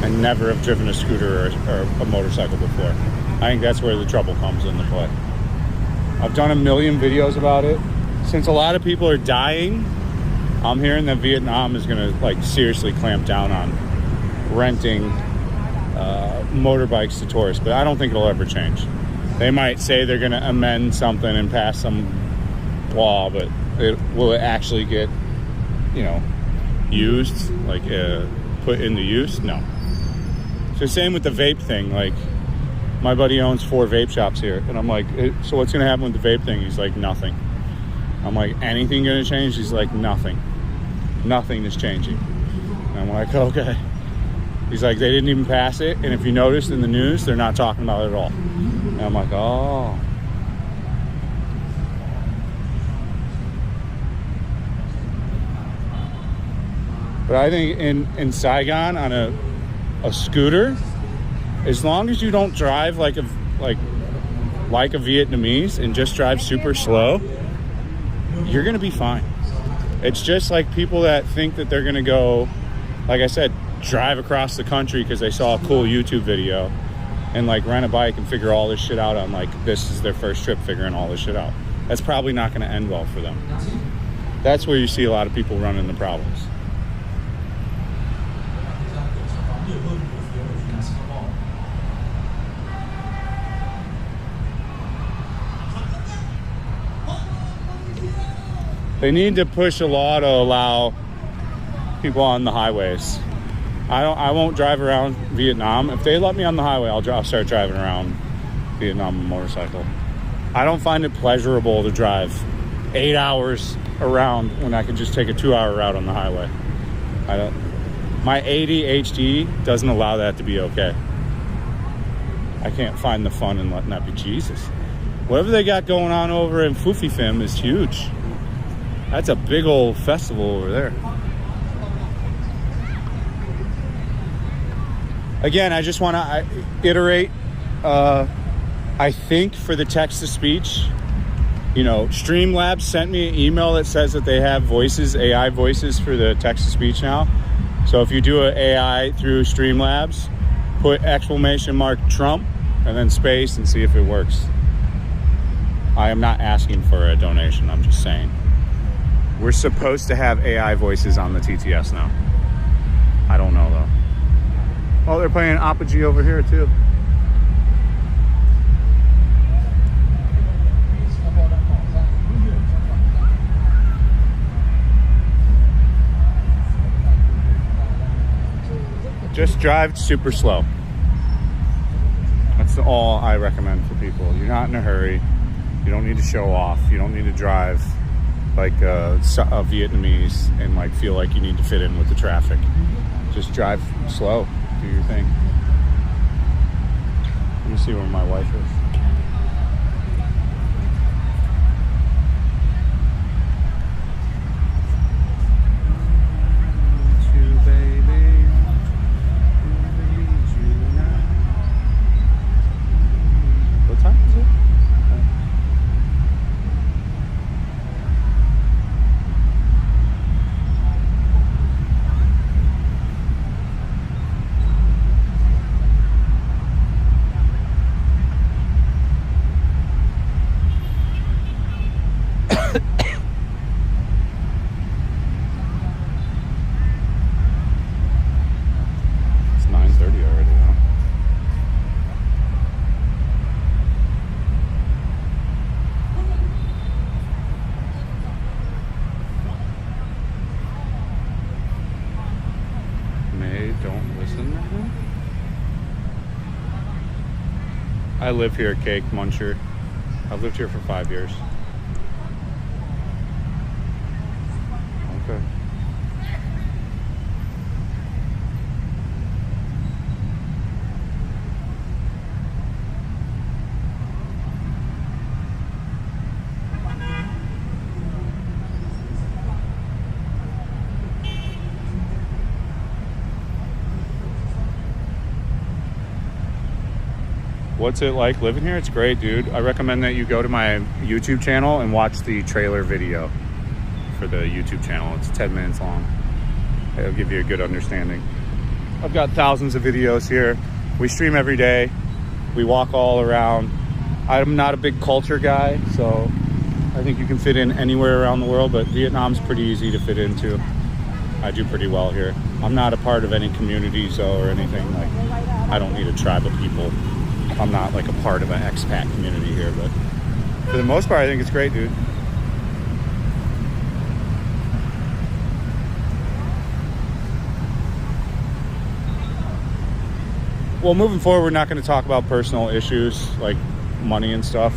and never have driven a scooter or a motorcycle before. I think that's where the trouble comes into play. I've done a million videos about it. Since a lot of people are dying, I'm hearing that Vietnam is going to like seriously clamp down on renting motorbikes to tourists, but I don't think it'll ever change. They might say they're going to amend something and pass some law, but will it actually get, used, like put into use? No. So same with the vape thing. Like, my buddy owns 4 vape shops here, and I'm like, so what's going to happen with the vape thing? He's like, nothing. I'm like, anything going to change? He's like, nothing. Nothing is changing. And I'm like, okay. He's like, they didn't even pass it, and if you noticed in the news, they're not talking about it at all. And I'm like, oh. But I think in Saigon on a scooter, as long as you don't drive like a Vietnamese and just drive super slow, you're gonna be fine. It's just like people that think that they're gonna go, like I said, drive across the country because they saw a cool YouTube video and like rent a bike and figure all this shit out on like this is their first trip figuring all this shit out. That's probably not going to end well for them. That's where you see a lot of people run into problems. They need to push a law to allow people on the highways. I won't drive around Vietnam. If they let me on the highway, I'll start driving around Vietnam on a motorcycle. I don't find it pleasurable to drive 8 hours around when I could just take a 2-hour route on the highway. My ADHD doesn't allow that to be okay. I can't find the fun in letting that be. Jesus. Whatever they got going on over in Phu Phi Phim is huge. That's a big old festival over there. Again, I just want to iterate. I think for the text-to-speech, You know, Streamlabs sent me an email that says that they have voices, AI voices for the text-to-speech now. So if you do an AI through Streamlabs, put ! Trump and then space and see if it works. I am not asking for a donation, I'm just saying. We're supposed to have AI voices on the TTS now. I don't know though. Oh, they're playing Apogee over here too. Just drive super slow. That's all I recommend for people. You're not in a hurry. You don't need to show off. You don't need to drive like a Vietnamese and like feel like you need to fit in with the traffic. Just drive slow. Do your thing. Let me see where my wife is. I live here, Cake Muncher. I've lived here for 5 years. Okay. What's it like living here? It's great, dude. I recommend that you go to my YouTube channel and watch the trailer video for the YouTube channel. It's 10 minutes long. It'll give you a good understanding. I've got thousands of videos here. We stream every day. We walk all around. I'm not a big culture guy, so I think you can fit in anywhere around the world, but Vietnam's pretty easy to fit into. I do pretty well here. I'm not a part of any communities or anything. Like, I don't need a tribe of people. I'm not like a part of an expat community here, but for the most part, I think it's great, dude. Well, moving forward, we're not going to talk about personal issues like money and stuff.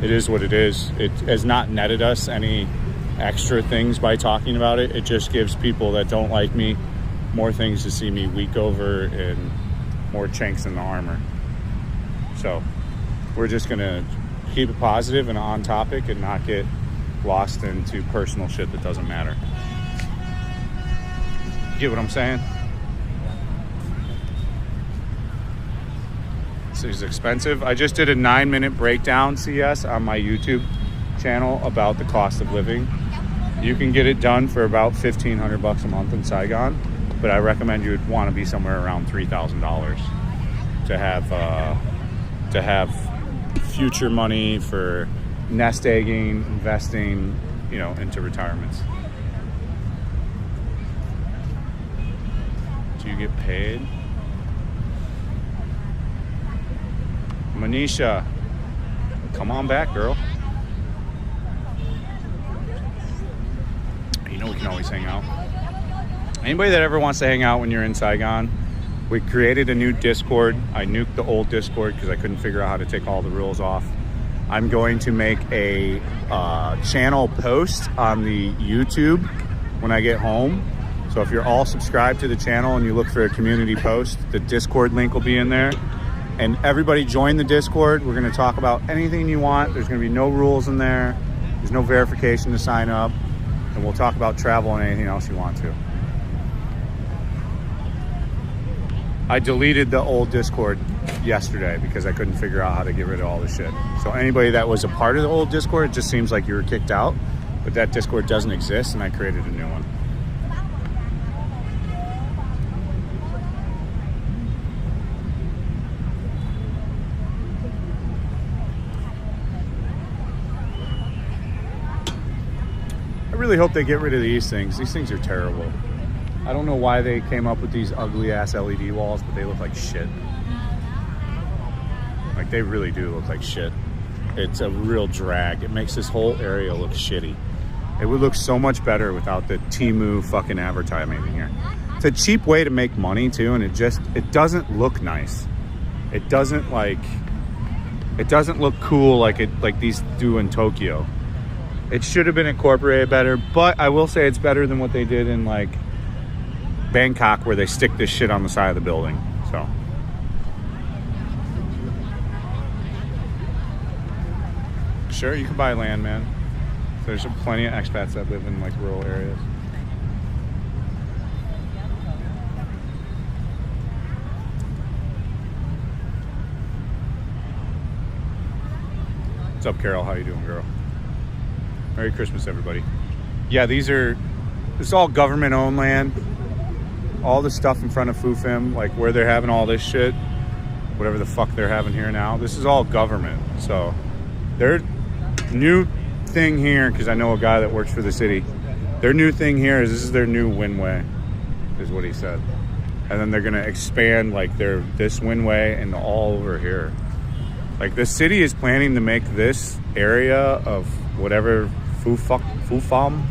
It is what it is. It has not netted us any extra things by talking about it. It just gives people that don't like me more things to see me weak over and more chinks in the armor. So we're just gonna keep it positive and on topic and not get lost into personal shit that doesn't matter. Get what I'm saying? This is expensive. I just did a 9-minute breakdown, CS, on my YouTube channel about the cost of living. You can get it done for about $1,500 a month in Saigon, but I recommend you would want to be somewhere around $3,000 to have future money for nest egging, investing, you know, into retirements. Do you get paid? Manisha, come on back, girl. You know we can always hang out. Anybody that ever wants to hang out when you're in Saigon, we created a new Discord. I nuked the old Discord because I couldn't figure out how to take all the rules off. I'm going to make a channel post on the YouTube when I get home. So if you're all subscribed to the channel and you look for a community post, the Discord link will be in there. And everybody join the Discord. We're going to talk about anything you want. There's going to be no rules in there. There's no verification to sign up. And we'll talk about travel and anything else you want to. I deleted the old Discord yesterday because I couldn't figure out how to get rid of all the shit. So anybody that was a part of the old Discord, it just seems like you were kicked out, but that Discord doesn't exist and I created a new one. I really hope they get rid of these things. These things are terrible. I don't know why they came up with these ugly ass LED walls, but they look like shit. Like they really do look like shit. It's a real drag. It makes this whole area look shitty. It would look so much better without the Temu fucking advertising in here. It's a cheap way to make money too, and it doesn't look nice. It doesn't look cool like these do in Tokyo. It should have been incorporated better, but I will say it's better than what they did in like Bangkok, where they stick this shit on the side of the building. So sure, you can buy land, man. There's plenty of expats that live in like rural areas. What's up, Carol? How you doing, girl? Merry Christmas, everybody. Yeah, this is all government-owned land. All the stuff in front of Fufim, like where they're having all this shit, whatever the fuck they're having here now, this is all government. So their new thing here, because I know a guy that works for the city, their new thing here is this is their new windway, is what he said. And then they're gonna expand like this windway and all over here. Like the city is planning to make this area of whatever Fufam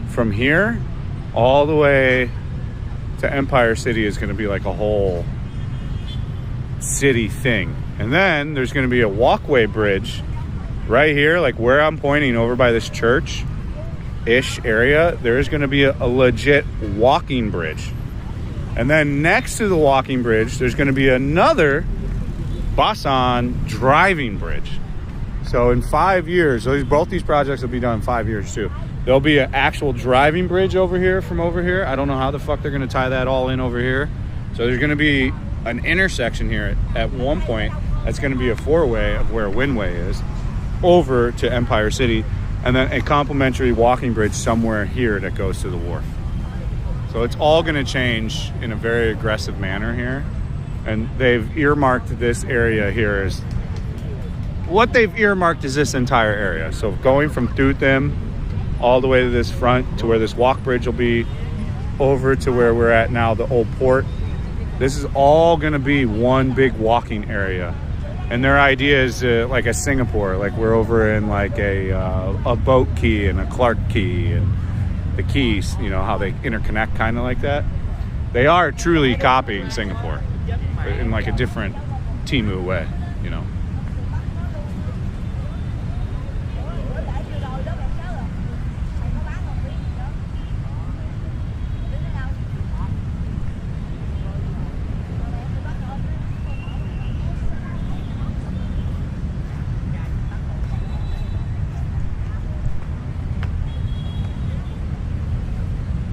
from here all the way to Empire City is going to be like a whole city thing. And then there's going to be a walkway bridge right here, like where I'm pointing over by this church-ish area. There's going to be a legit walking bridge. And then next to the walking bridge, there's going to be another Basan driving bridge. So in 5 years, both these projects will be done in 5 years too. There'll be an actual driving bridge over here from over here. I don't know how the fuck they're going to tie that all in over here. So there's going to be an intersection here at one point that's going to be a four-way of where Windway is over to Empire City, and then a complimentary walking bridge somewhere here that goes to the wharf. So it's all going to change in a very aggressive manner here. And they've earmarked this area here as what they've earmarked is this entire area. So going from Thuthim all the way to this front to where this walk bridge will be, over to where we're at now, the old port. This is all going to be one big walking area. And their idea is like a Singapore, like we're over in like a boat quay and a Clark quay and the keys, you know, how they interconnect kind of like that. They are truly copying Singapore in like a different Temu way, you know.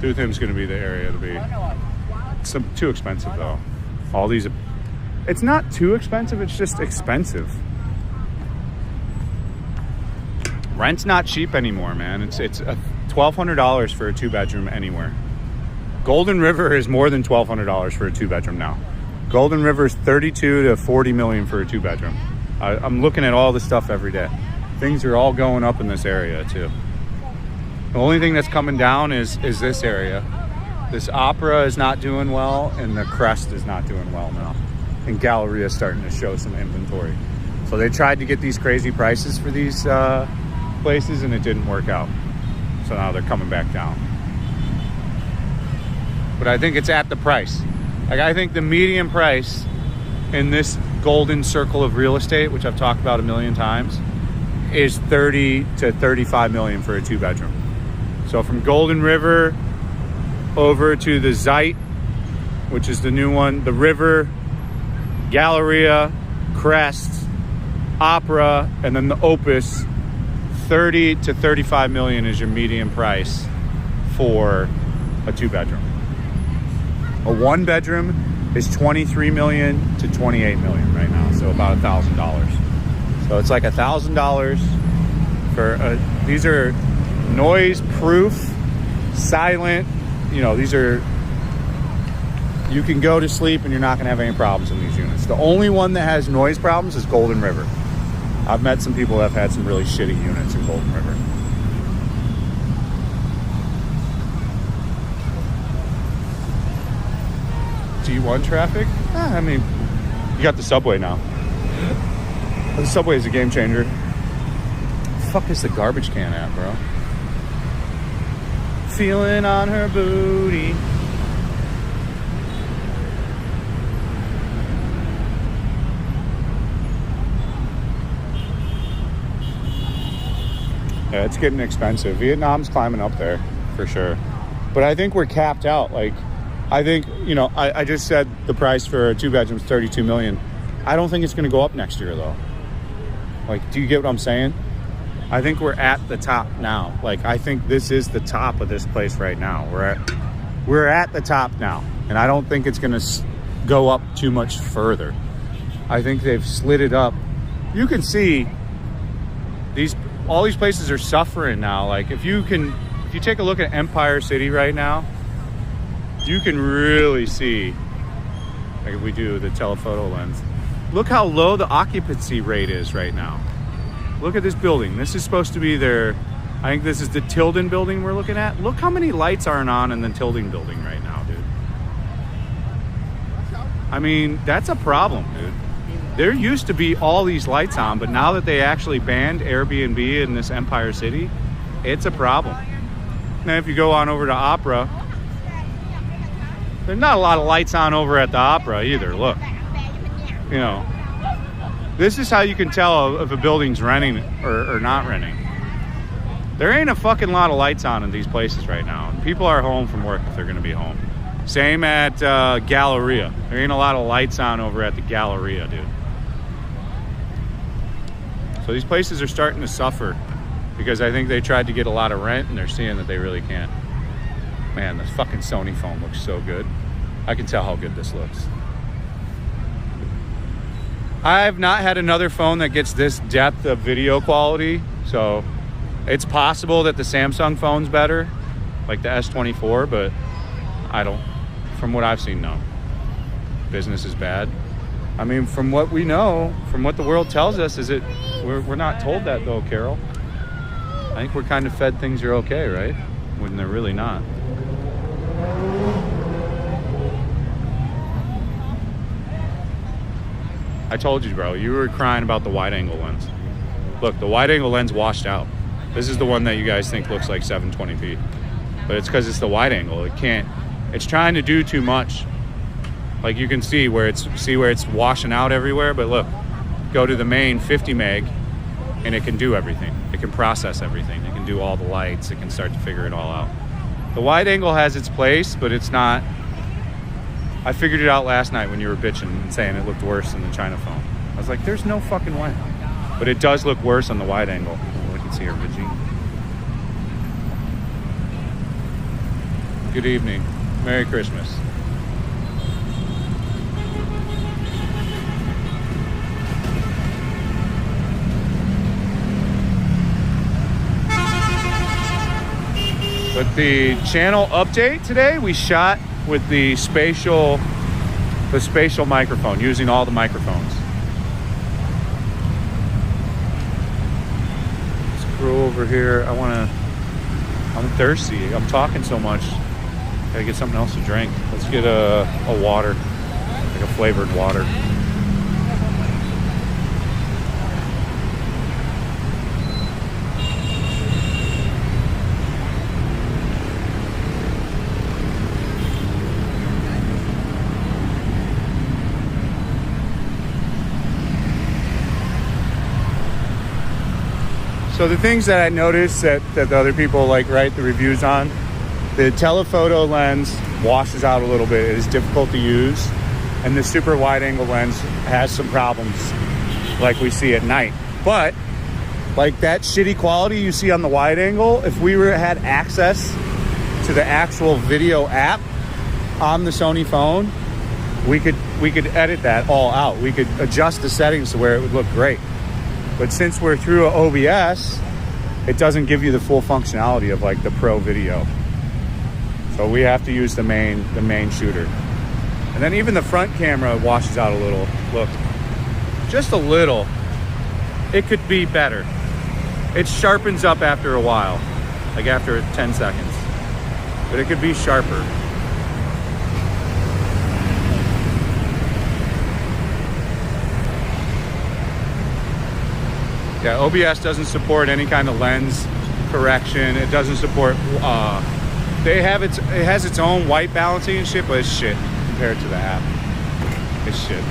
Thuthim's going to be the area to be. It's too expensive though. All these, it's not too expensive, it's just expensive. Rent's not cheap anymore, man. It's $1,200 for a 2-bedroom anywhere. Golden River is more than $1,200 for a 2-bedroom now. Golden River is 32 to 40 million for a 2-bedroom. I'm looking at all this stuff every day. Things are all going up in this area too. The only thing that's coming down is this area. This Opera is not doing well, and the Crest is not doing well now. And Galleria is starting to show some inventory. So they tried to get these crazy prices for these places, and it didn't work out. So now they're coming back down. But I think it's at the price. Like, I think the median price in this golden circle of real estate, which I've talked about a million times, is 30 to 35 million for a 2-bedroom. So from Golden River over to the Zeit, which is the new one, the River, Galleria, Crest, Opera, and then the Opus, 30 to 35 million is your median price for a 2-bedroom. A 1-bedroom is 23 million to 28 million right now. So about $1,000. So it's like $1,000 for these are noise proof, silent. You know, these are, you can go to sleep and you're not going to have any problems in these units. The only one that has noise problems is Golden River. I've met some people that have had some really shitty units in Golden River. D1 traffic? I mean, you got the subway now. The subway is a game changer. The fuck is the garbage can at, bro? Feeling on her booty. Yeah, it's getting expensive. Vietnam's climbing up there for sure. But I think we're capped out. Like, I think, you know, I just said the price for a 2-bedroom is $32 million. I don't think it's going to go up next year, though. Like, do you get what I'm saying? I think we're at the top now. Like, I think this is the top of this place right now. We're at the top now. And I don't think it's going to go up too much further. I think they've slid it up. You can see all these places are suffering now. Like, if you take a look at Empire City right now, you can really see, like if we do the telephoto lens, look how low the occupancy rate is right now. Look at this building. This is supposed to be I think this is the Tilden building we're looking at. Look how many lights aren't on in the Tilden building right now, dude. I mean, that's a problem, dude. There used to be all these lights on, but now that they actually banned Airbnb in this Empire City, it's a problem. Now, if you go on over to Opera, there's not a lot of lights on over at the Opera either. Look, you know, this is how you can tell if a building's renting or not renting. There ain't a fucking lot of lights on in these places right now. People are home from work if they're going to be home. Same at Galleria. There ain't a lot of lights on over at the Galleria, dude. So these places are starting to suffer because I think they tried to get a lot of rent and they're seeing that they really can't. Man, this fucking Sony phone looks so good. I can tell how good this looks. I've not had another phone that gets this depth of video quality, so it's possible that the Samsung phone's better, like the S24, but I don't, from what I've seen, no. Business is bad. I mean, from what we know, from what the world tells us, we're not told that though, Carol. I think we're kind of fed things are okay, right? When they're really not. I told you, bro, you were crying about the wide angle lens. Look, the wide angle lens washed out. This is the one that you guys think looks like 720p. But it's because it's the wide angle. It's trying to do too much. Like you can see where it's washing out everywhere, but look, go to the main 50 meg and it can do everything. It can process everything. It can do all the lights. It can start to figure it all out. The wide angle has its place, but it's not. I figured it out last night when you were bitching and saying it looked worse than the China phone. I was like, there's no fucking way. But it does look worse on the wide angle. We can see her, Virginia. Good evening. Merry Christmas. But the channel update today, we shot with the spatial microphone, using all the microphones. Let's go over here. I'm thirsty. I'm talking so much. Gotta get something else to drink. Let's get a water, like a flavored water. So the things that I noticed that the other people like write the reviews on, the telephoto lens washes out a little bit. It is difficult to use. And the super wide angle lens has some problems like we see at night. But like that shitty quality you see on the wide angle, if we had access to the actual video app on the Sony phone, we could edit that all out. We could adjust the settings to where it would look great. But since we're through OBS, it doesn't give you the full functionality of like the pro video. So we have to use the main shooter. And then even the front camera washes out a little. Look, just a little. It could be better. It sharpens up after a while, like after 10 seconds. But it could be sharper. Yeah, OBS doesn't support any kind of lens correction. It doesn't support, it has its own white balancing and shit, but it's shit compared to the app. It's shit.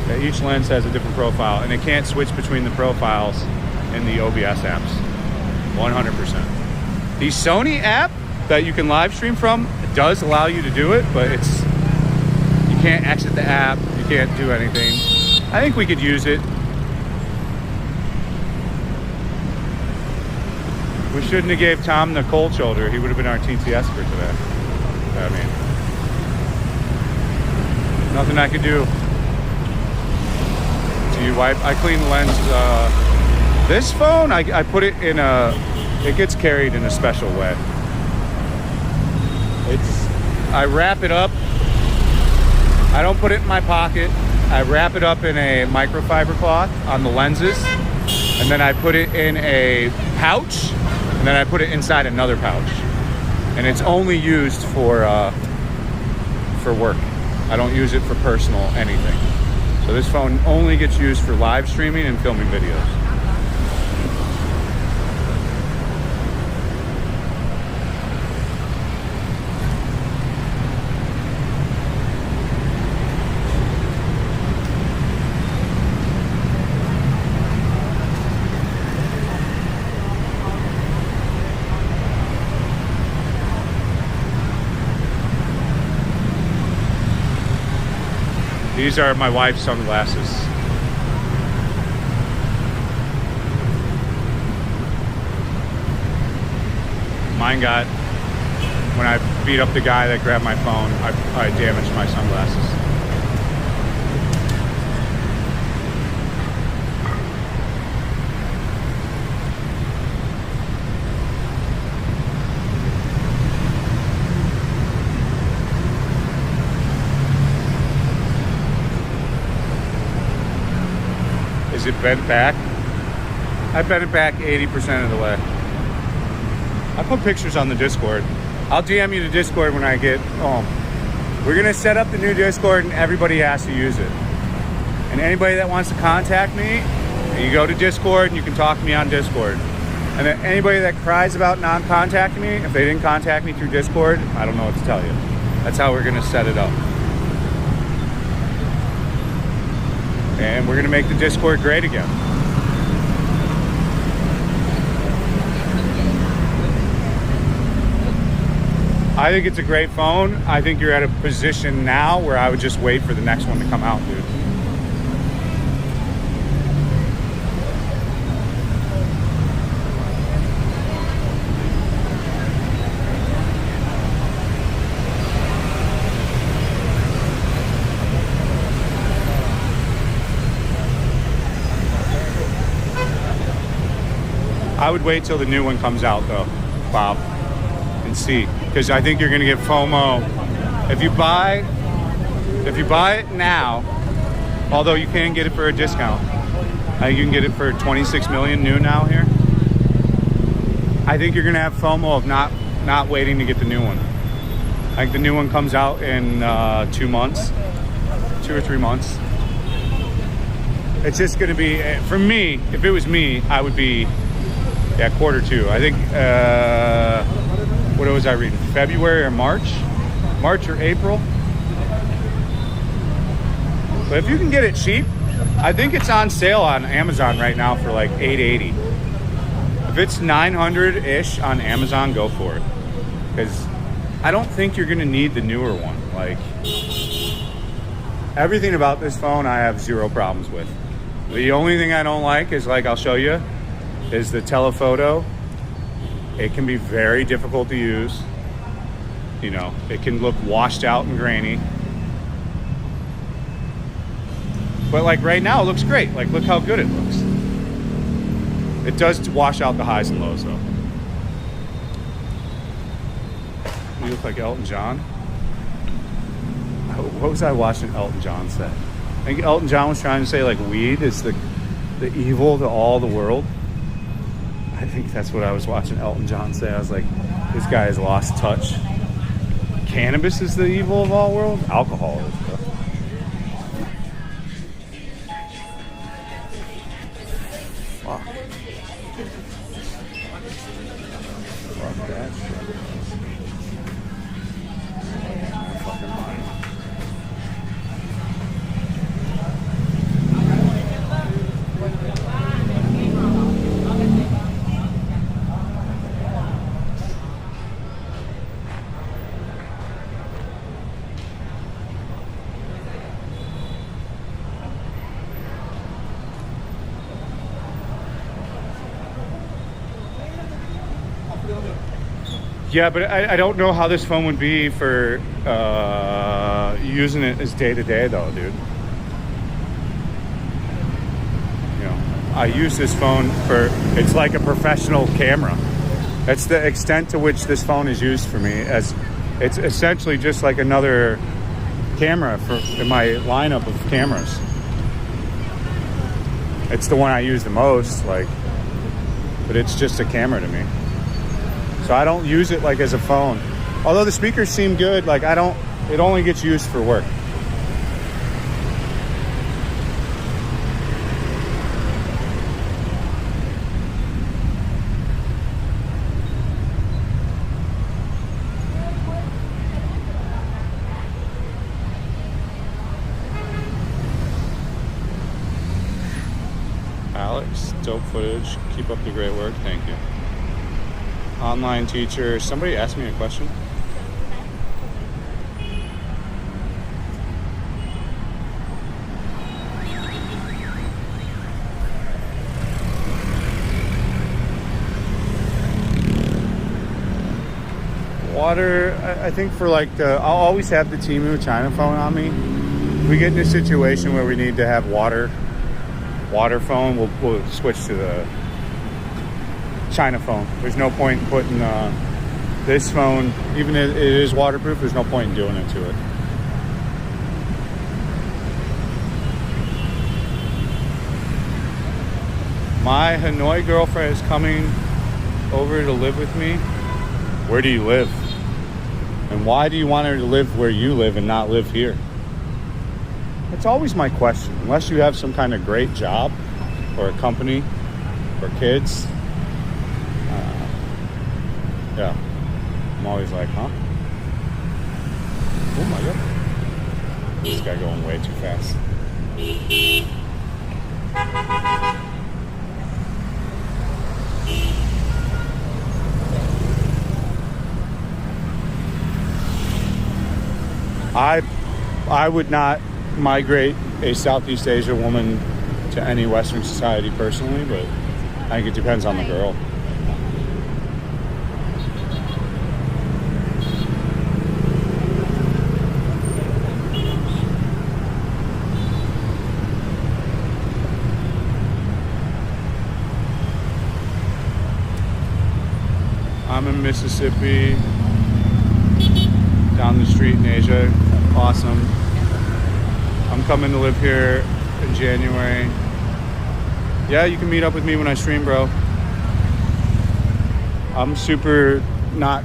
Yeah, each lens has a different profile, and it can't switch between the profiles in the OBS apps. 100%. The Sony app that you can live stream from does allow you to do it, but you can't exit the app, you can't do anything. I think we could use it. We shouldn't have gave Tom the cold shoulder. He would have been our TTS for today. I mean, nothing I could do. Do you wipe? I clean the lens. This phone, I put it in it gets carried in a special way. I wrap it up. I don't put it in my pocket. I wrap it up in a microfiber cloth on the lenses, and then I put it in a pouch, and then I put it inside another pouch. And it's only used for work. I don't use it for personal anything. So this phone only gets used for live streaming and filming videos. These are my wife's sunglasses. Mine got, when I beat up the guy that grabbed my phone, I damaged my sunglasses. Is it bent back? I bent it back 80% of the way. I put pictures on the Discord. I'll DM you the Discord when I get home. We're gonna set up the new Discord and everybody has to use it. And anybody that wants to contact me, you go to Discord and you can talk to me on Discord. And then anybody that cries about non-contacting me, if they didn't contact me through Discord, I don't know what to tell you. That's how we're gonna set it up. And we're gonna make the Discord great again. I think it's a great phone. I think you're at a position now where I would just wait for the next one to come out, dude. I would wait till the new one comes out though, Bob, and see, because I think you're gonna get FOMO. If you buy it now, although you can get it for a discount, I think you can get it for 26 million new now here. I think you're gonna have FOMO of not waiting to get the new one. I think the new one comes out in 2 months, 2 or 3 months. It's just gonna be, for me, if it was me, I would be, yeah, Q2. I think, what was I reading? February or March? March or April? But if you can get it cheap, I think it's on sale on Amazon right now for like $880. If it's 900-ish on Amazon, go for it. Because I don't think you're gonna need the newer one. Like, everything about this phone I have zero problems with. The only thing I don't like is, like, I'll show you, is the telephoto It can be very difficult to use. You know, it can look washed out and grainy. But like right now, it looks great. Like, look how good it looks. It does wash out the highs and lows, though. You look like Elton John. What was I watching Elton John say? I think Elton John was trying to say, like, weed is the evil to all the world. I think that's what I was watching Elton John say. I was like, this guy has lost touch. Cannabis is the evil of all world? Alcohol is, bro. Fuck. Fuck that shit. My fucking mind. Yeah, but I don't know how this phone would be for using it as day-to-day, though, dude. You know, I use this phone for, it's like a professional camera. That's the extent to which this phone is used for me, as it's essentially just like another camera in my lineup of cameras. It's the one I use the most, like, but it's just a camera to me. So I don't use it like as a phone. Although the speakers seem good, like it only gets used for work. Alex, dope footage. Keep up the great work. Thank you. Online teacher. Somebody asked me a question. Water, I think for like I'll always have the Temu China phone on me. If we get in a situation where we need to have water phone, we'll switch to the China phone. There's no point in putting this phone, even if it is waterproof, there's no point in doing it to it. My Hanoi girlfriend is coming over to live with me. Where do you live? And why do you want her to live where you live and not live here? That's always my question. Unless you have some kind of great job or a company or kids. Yeah, I'm always like, huh? Oh my God. This guy going way too fast. I would not migrate a Southeast Asia woman to any Western society personally, but I think it depends on the girl. I'm in Mississippi, down the street in Asia. Awesome. I'm coming to live here in January. Yeah, you can meet up with me when I stream, bro. I'm super not...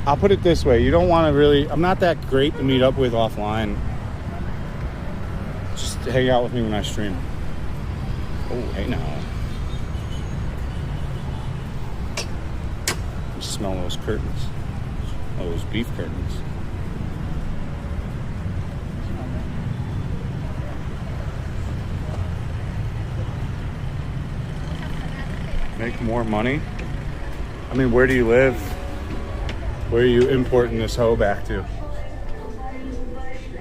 I'll put it this way. You don't want to really... I'm not that great to meet up with offline. Just hang out with me when I stream. Oh, hey now. Smell those curtains. Oh, those beef curtains. Make more money? I mean, where do you live? Where are you importing this hoe back to?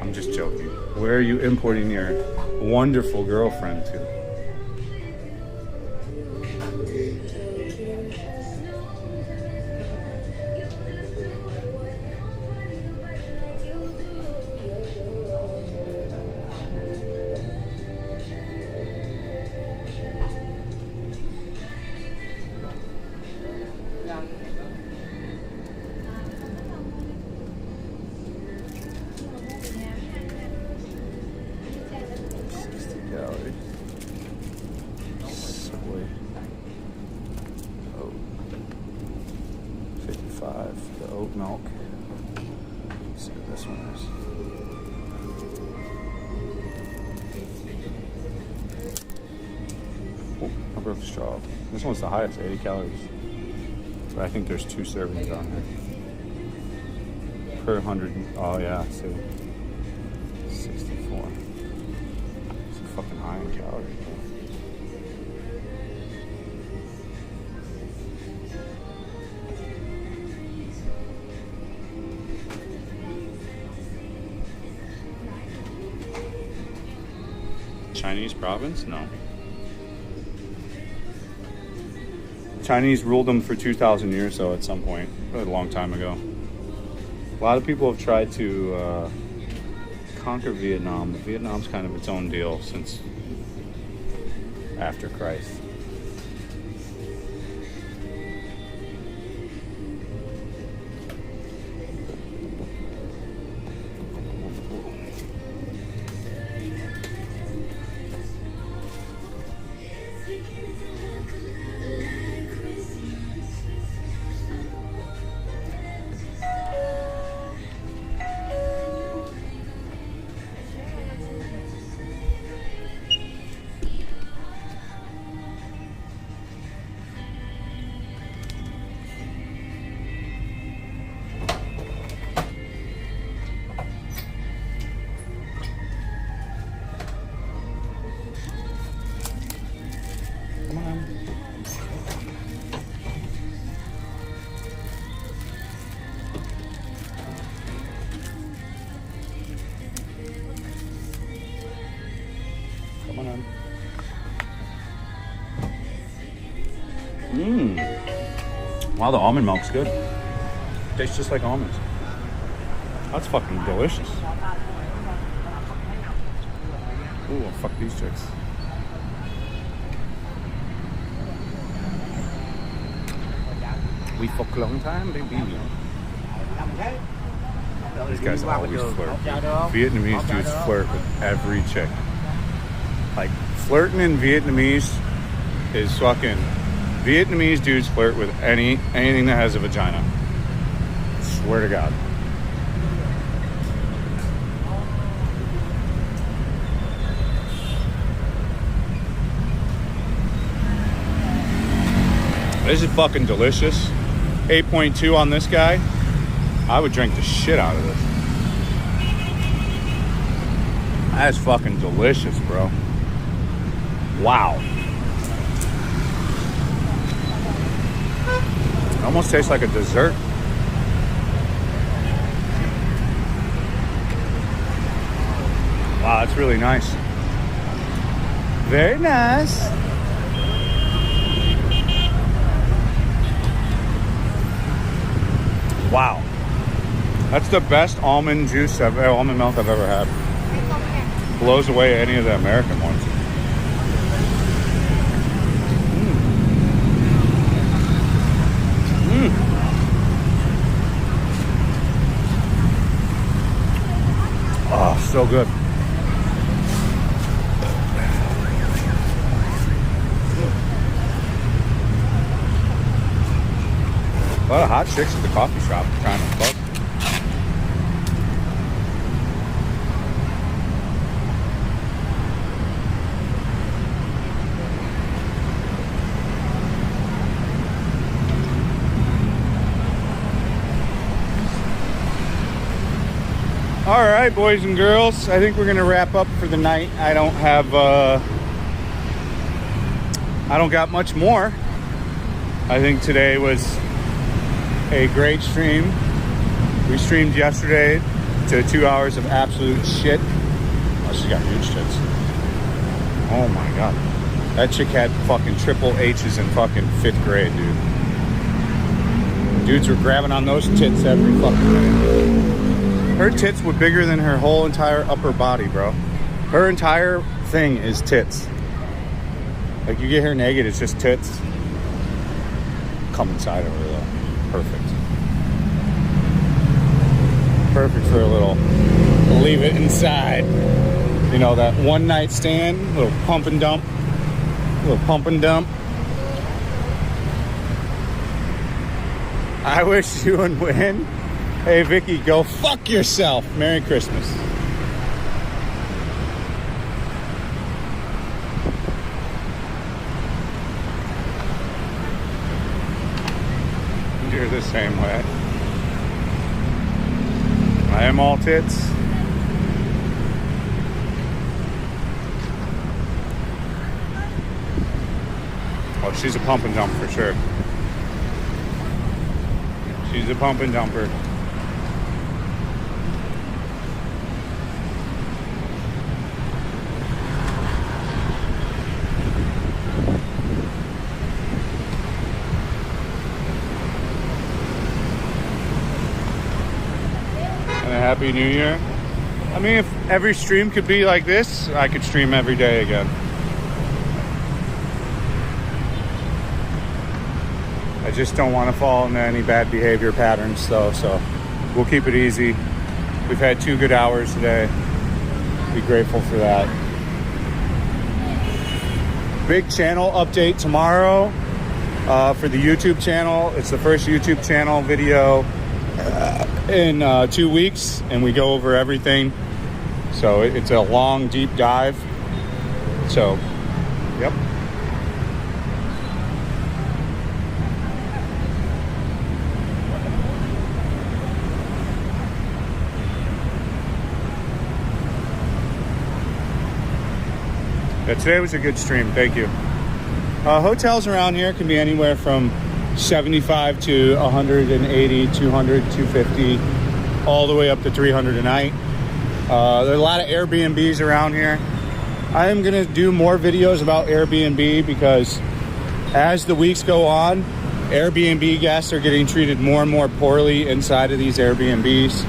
I'm just joking. Where are you importing your wonderful girlfriend to? Subway. Oat. 55. The oat milk. Let's see what this one is. Oh, I broke the straw. This one's the highest, 80 calories. But I think there's 2 servings on here. Per 100. Oh, yeah, see. 64. It's fucking high in calories. Chinese province? No. Chinese ruled them for 2,000 years, though, at some point. Really a long time ago. A lot of people have tried to conquer Vietnam, but Vietnam's kind of its own deal since after Christ. Come on. Wow, the almond milk's good. Tastes just like almonds. That's fucking delicious. Ooh, fuck these chicks. We fuck a long time, baby. These guys always flirt. Vietnamese dudes flirt with every chick. Like, flirting in Vietnamese is fucking... Vietnamese dudes flirt with anything that has a vagina. Swear to God. This is fucking delicious. 8.2 on this guy. I would drink the shit out of this. That's fucking delicious, bro. Wow. It almost tastes like a dessert. Wow, that's really nice. Very nice. Wow. That's the best almond juice, almond milk I've ever had. Blows away any of the American ones. Oh, so good. A lot of hot chicks at the coffee shop trying to fuck. All right, boys and girls, I think we're gonna wrap up for the night. I don't got much more. I think today was a great stream. We streamed yesterday to 2 hours of absolute shit. Oh, she's got huge tits. Oh my God. That chick had fucking triple H's in fucking 5th grade, dude. Dudes were grabbing on those tits every fucking minute. Her tits were bigger than her whole entire upper body, bro. Her entire thing is tits. Like, you get her naked, it's just tits. Come inside over though. Perfect. Perfect for a little leave it inside. You know, that one night stand, little pump and dump. Little pump and dump. I wish you would win. Hey, Vicky, go fuck yourself. Merry Christmas. You're the same way. I am all tits. Oh, she's a pump and dump for sure. She's a pump and dumper. And a happy new year. I mean, if every stream could be like this, I could stream every day again. I just don't want to fall into any bad behavior patterns though, so we'll keep it easy. We've had 2 good hours today. Be grateful for that. Big channel update tomorrow for the YouTube channel. It's the first YouTube channel video in 2 weeks, and we go over everything. So it's a long, deep dive. So, yep. Yeah, today was a good stream. Thank you. Hotels around here can be anywhere from 75 to 180, 200, 250, all the way up to 300 a night. There are a lot of Airbnbs around here. I am going to do more videos about Airbnb because as the weeks go on, Airbnb guests are getting treated more and more poorly inside of these Airbnbs.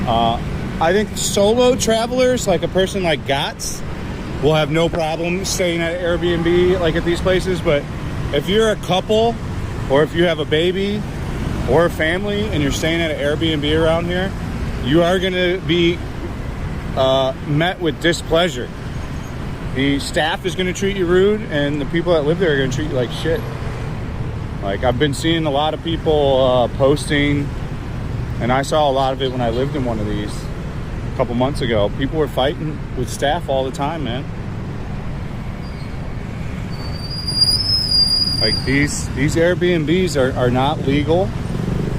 I think solo travelers, like a person like Gotts, will have no problem staying at Airbnb like at these places. But if you're a couple, or if you have a baby or a family and you're staying at an Airbnb around here, you are going to be met with displeasure. The staff is going to treat you rude, and the people that live there are going to treat you like shit. Like, I've been seeing a lot of people posting, and I saw a lot of it when I lived in one of these a couple months ago. People were fighting with staff all the time, man. Like, these Airbnbs are not legal,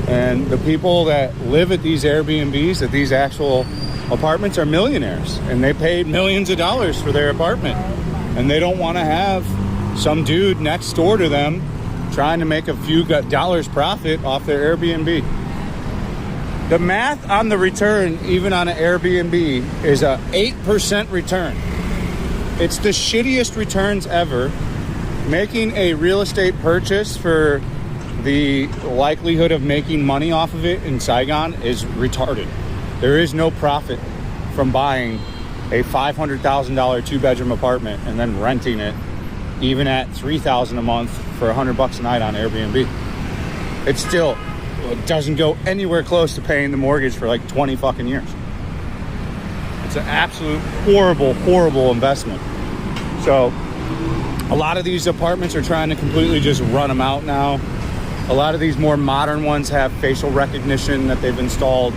and the people that live at these Airbnbs, at these actual apartments, are millionaires, and they paid millions of dollars for their apartment, and they don't want to have some dude next door to them trying to make a few dollars profit off their Airbnb. The math on the return, even on an Airbnb, is a 8% return. It's the shittiest returns ever. Making a real estate purchase for the likelihood of making money off of it in Saigon is retarded. There is no profit from buying a $500,000 2-bedroom apartment and then renting it, even at $3,000 a month for $100 a night on Airbnb. It doesn't go anywhere close to paying the mortgage for like 20 fucking years. It's an absolute horrible, horrible investment. So a lot of these apartments are trying to completely just run them out now. A lot of these more modern ones have facial recognition that they've installed.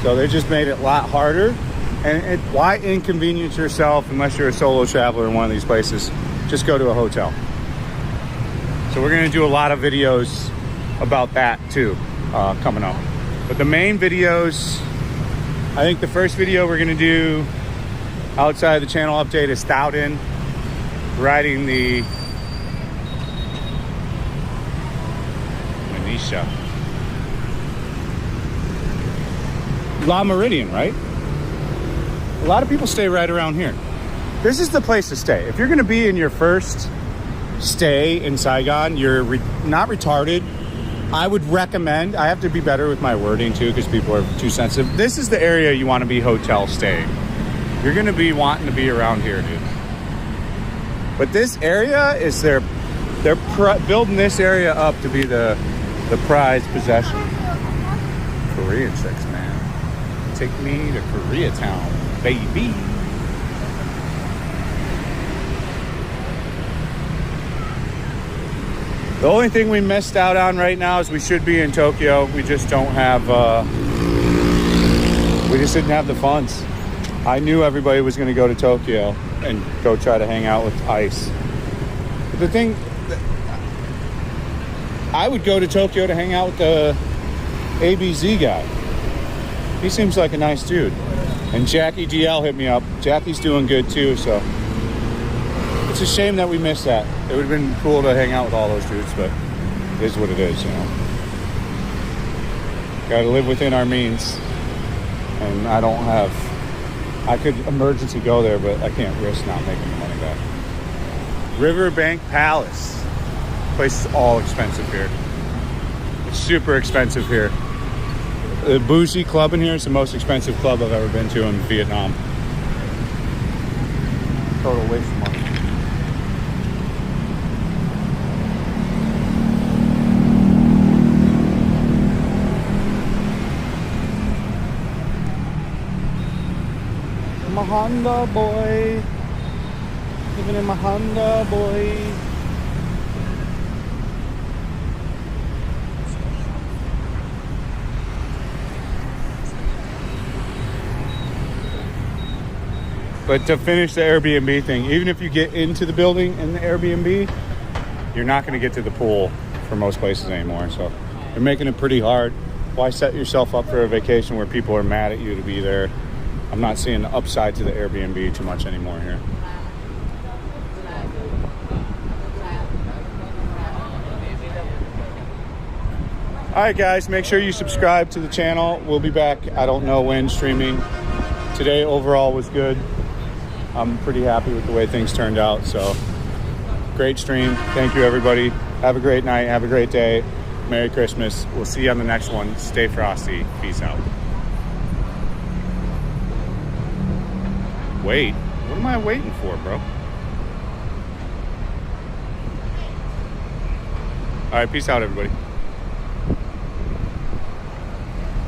So they just made it a lot harder. And why inconvenience yourself unless you're a solo traveler in one of these places? Just go to a hotel. So we're going to do a lot of videos about that too coming up. But the main videos, I think the first video we're going to do outside of the channel update is Stoughton, riding the Manisha. La Meridian, right? A lot of people stay right around here. this is the place to stay. If you're going to be in your first stay in Saigon, you're not retarded. I would recommend, I have to be better with my wording too because people are too sensitive. This is the area you want to be hotel staying. You're going to be wanting to be around here, dude. But this area is they're building this area up to be the prized possession. Korean chicks, man. Take me to Koreatown, baby. The only thing we missed out on right now is we should be in Tokyo. We just don't have, we just didn't have the funds. I knew everybody was going to go to Tokyo and go try to hang out with ICE. But the thing, I would go to Tokyo to hang out with the ABZ guy. He seems like a nice dude. And Jackie DL hit me up. Jackie's doing good too, so it's a shame that we missed that. It would have been cool to hang out with all those dudes, but it is what it is, you know. Got to live within our means, and I don't have. I could emergency go there, but I can't risk not making the money back. Riverbank Palace. Place is all expensive here. It's super expensive here. The bougie club in here is the most expensive club I've ever been to in Vietnam. Total waste of money. My Honda boy, living in my Honda boy. But to finish the Airbnb thing, even if you get into the building in the Airbnb, you're not going to get to the pool for most places anymore. So they're making it pretty hard. Why set yourself up for a vacation where people are mad at you to be there? I'm not seeing the upside to the Airbnb too much anymore here. All right, guys, make sure you subscribe to the channel. We'll be back. I don't know when streaming. Today overall was good. I'm pretty happy with the way things turned out. So great stream. Thank you, everybody. Have a great night. Have a great day. Merry Christmas. We'll see you on the next one. Stay frosty. Peace out. Wait, what am I waiting for, bro? All right, peace out, everybody.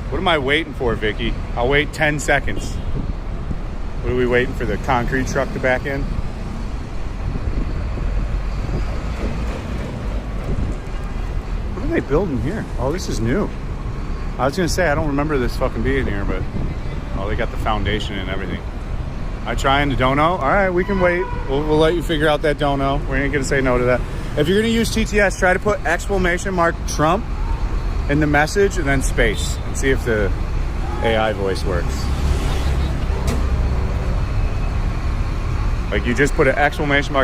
What am I waiting for, Vicky? I'll wait 10 seconds. What are we waiting for, the concrete truck to back in? What are they building here? Oh, this is new. I was gonna say, I don't remember this fucking being here, but oh, they got the foundation and everything. I trying to dono? All right, we can wait. We'll let you figure out that dono. We ain't gonna say no to that. If you're gonna use TTS, try to put ! Trump in the message and then space and see if the AI voice works. Like you just put an !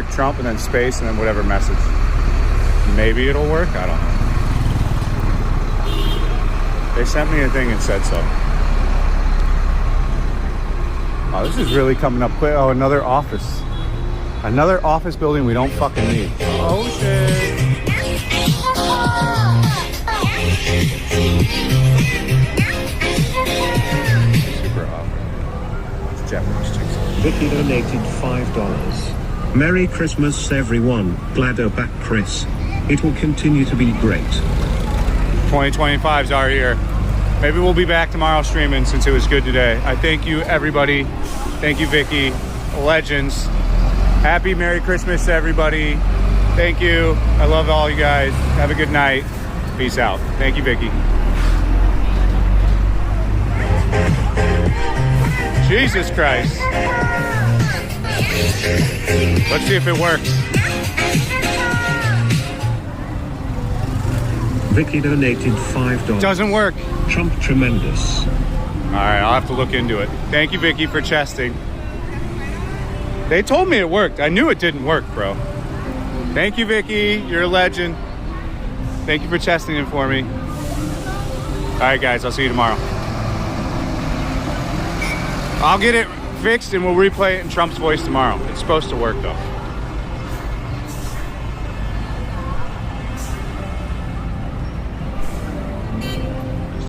Trump and then space and then whatever message. Maybe it'll work, I don't know. They sent me a thing and said so. Oh, this is really coming up quick. Oh, another office. Another office building we don't fucking need. Oh, shit. Super office. It's Japanese chicks. Vicky donated $5. Merry Christmas, everyone. Glad you're back, Chris. It will continue to be great. 2025's our year. Maybe we'll be back tomorrow streaming since it was good today. I thank you, everybody. Thank you, Vicky. Legends. Happy Merry Christmas to everybody. Thank you. I love all you guys. Have a good night. Peace out. Thank you, Vicky. Jesus Christ. Let's see if it works. Vicky donated $5. Doesn't work. Trump tremendous. All right, I'll have to look into it. Thank you, Vicky, for chesting. They told me it worked. I knew it didn't work, bro. Thank you, Vicky. You're a legend. Thank you for chesting it for me. All right, guys, I'll see you tomorrow. I'll get it fixed and we'll replay it in Trump's voice tomorrow. It's supposed to work though.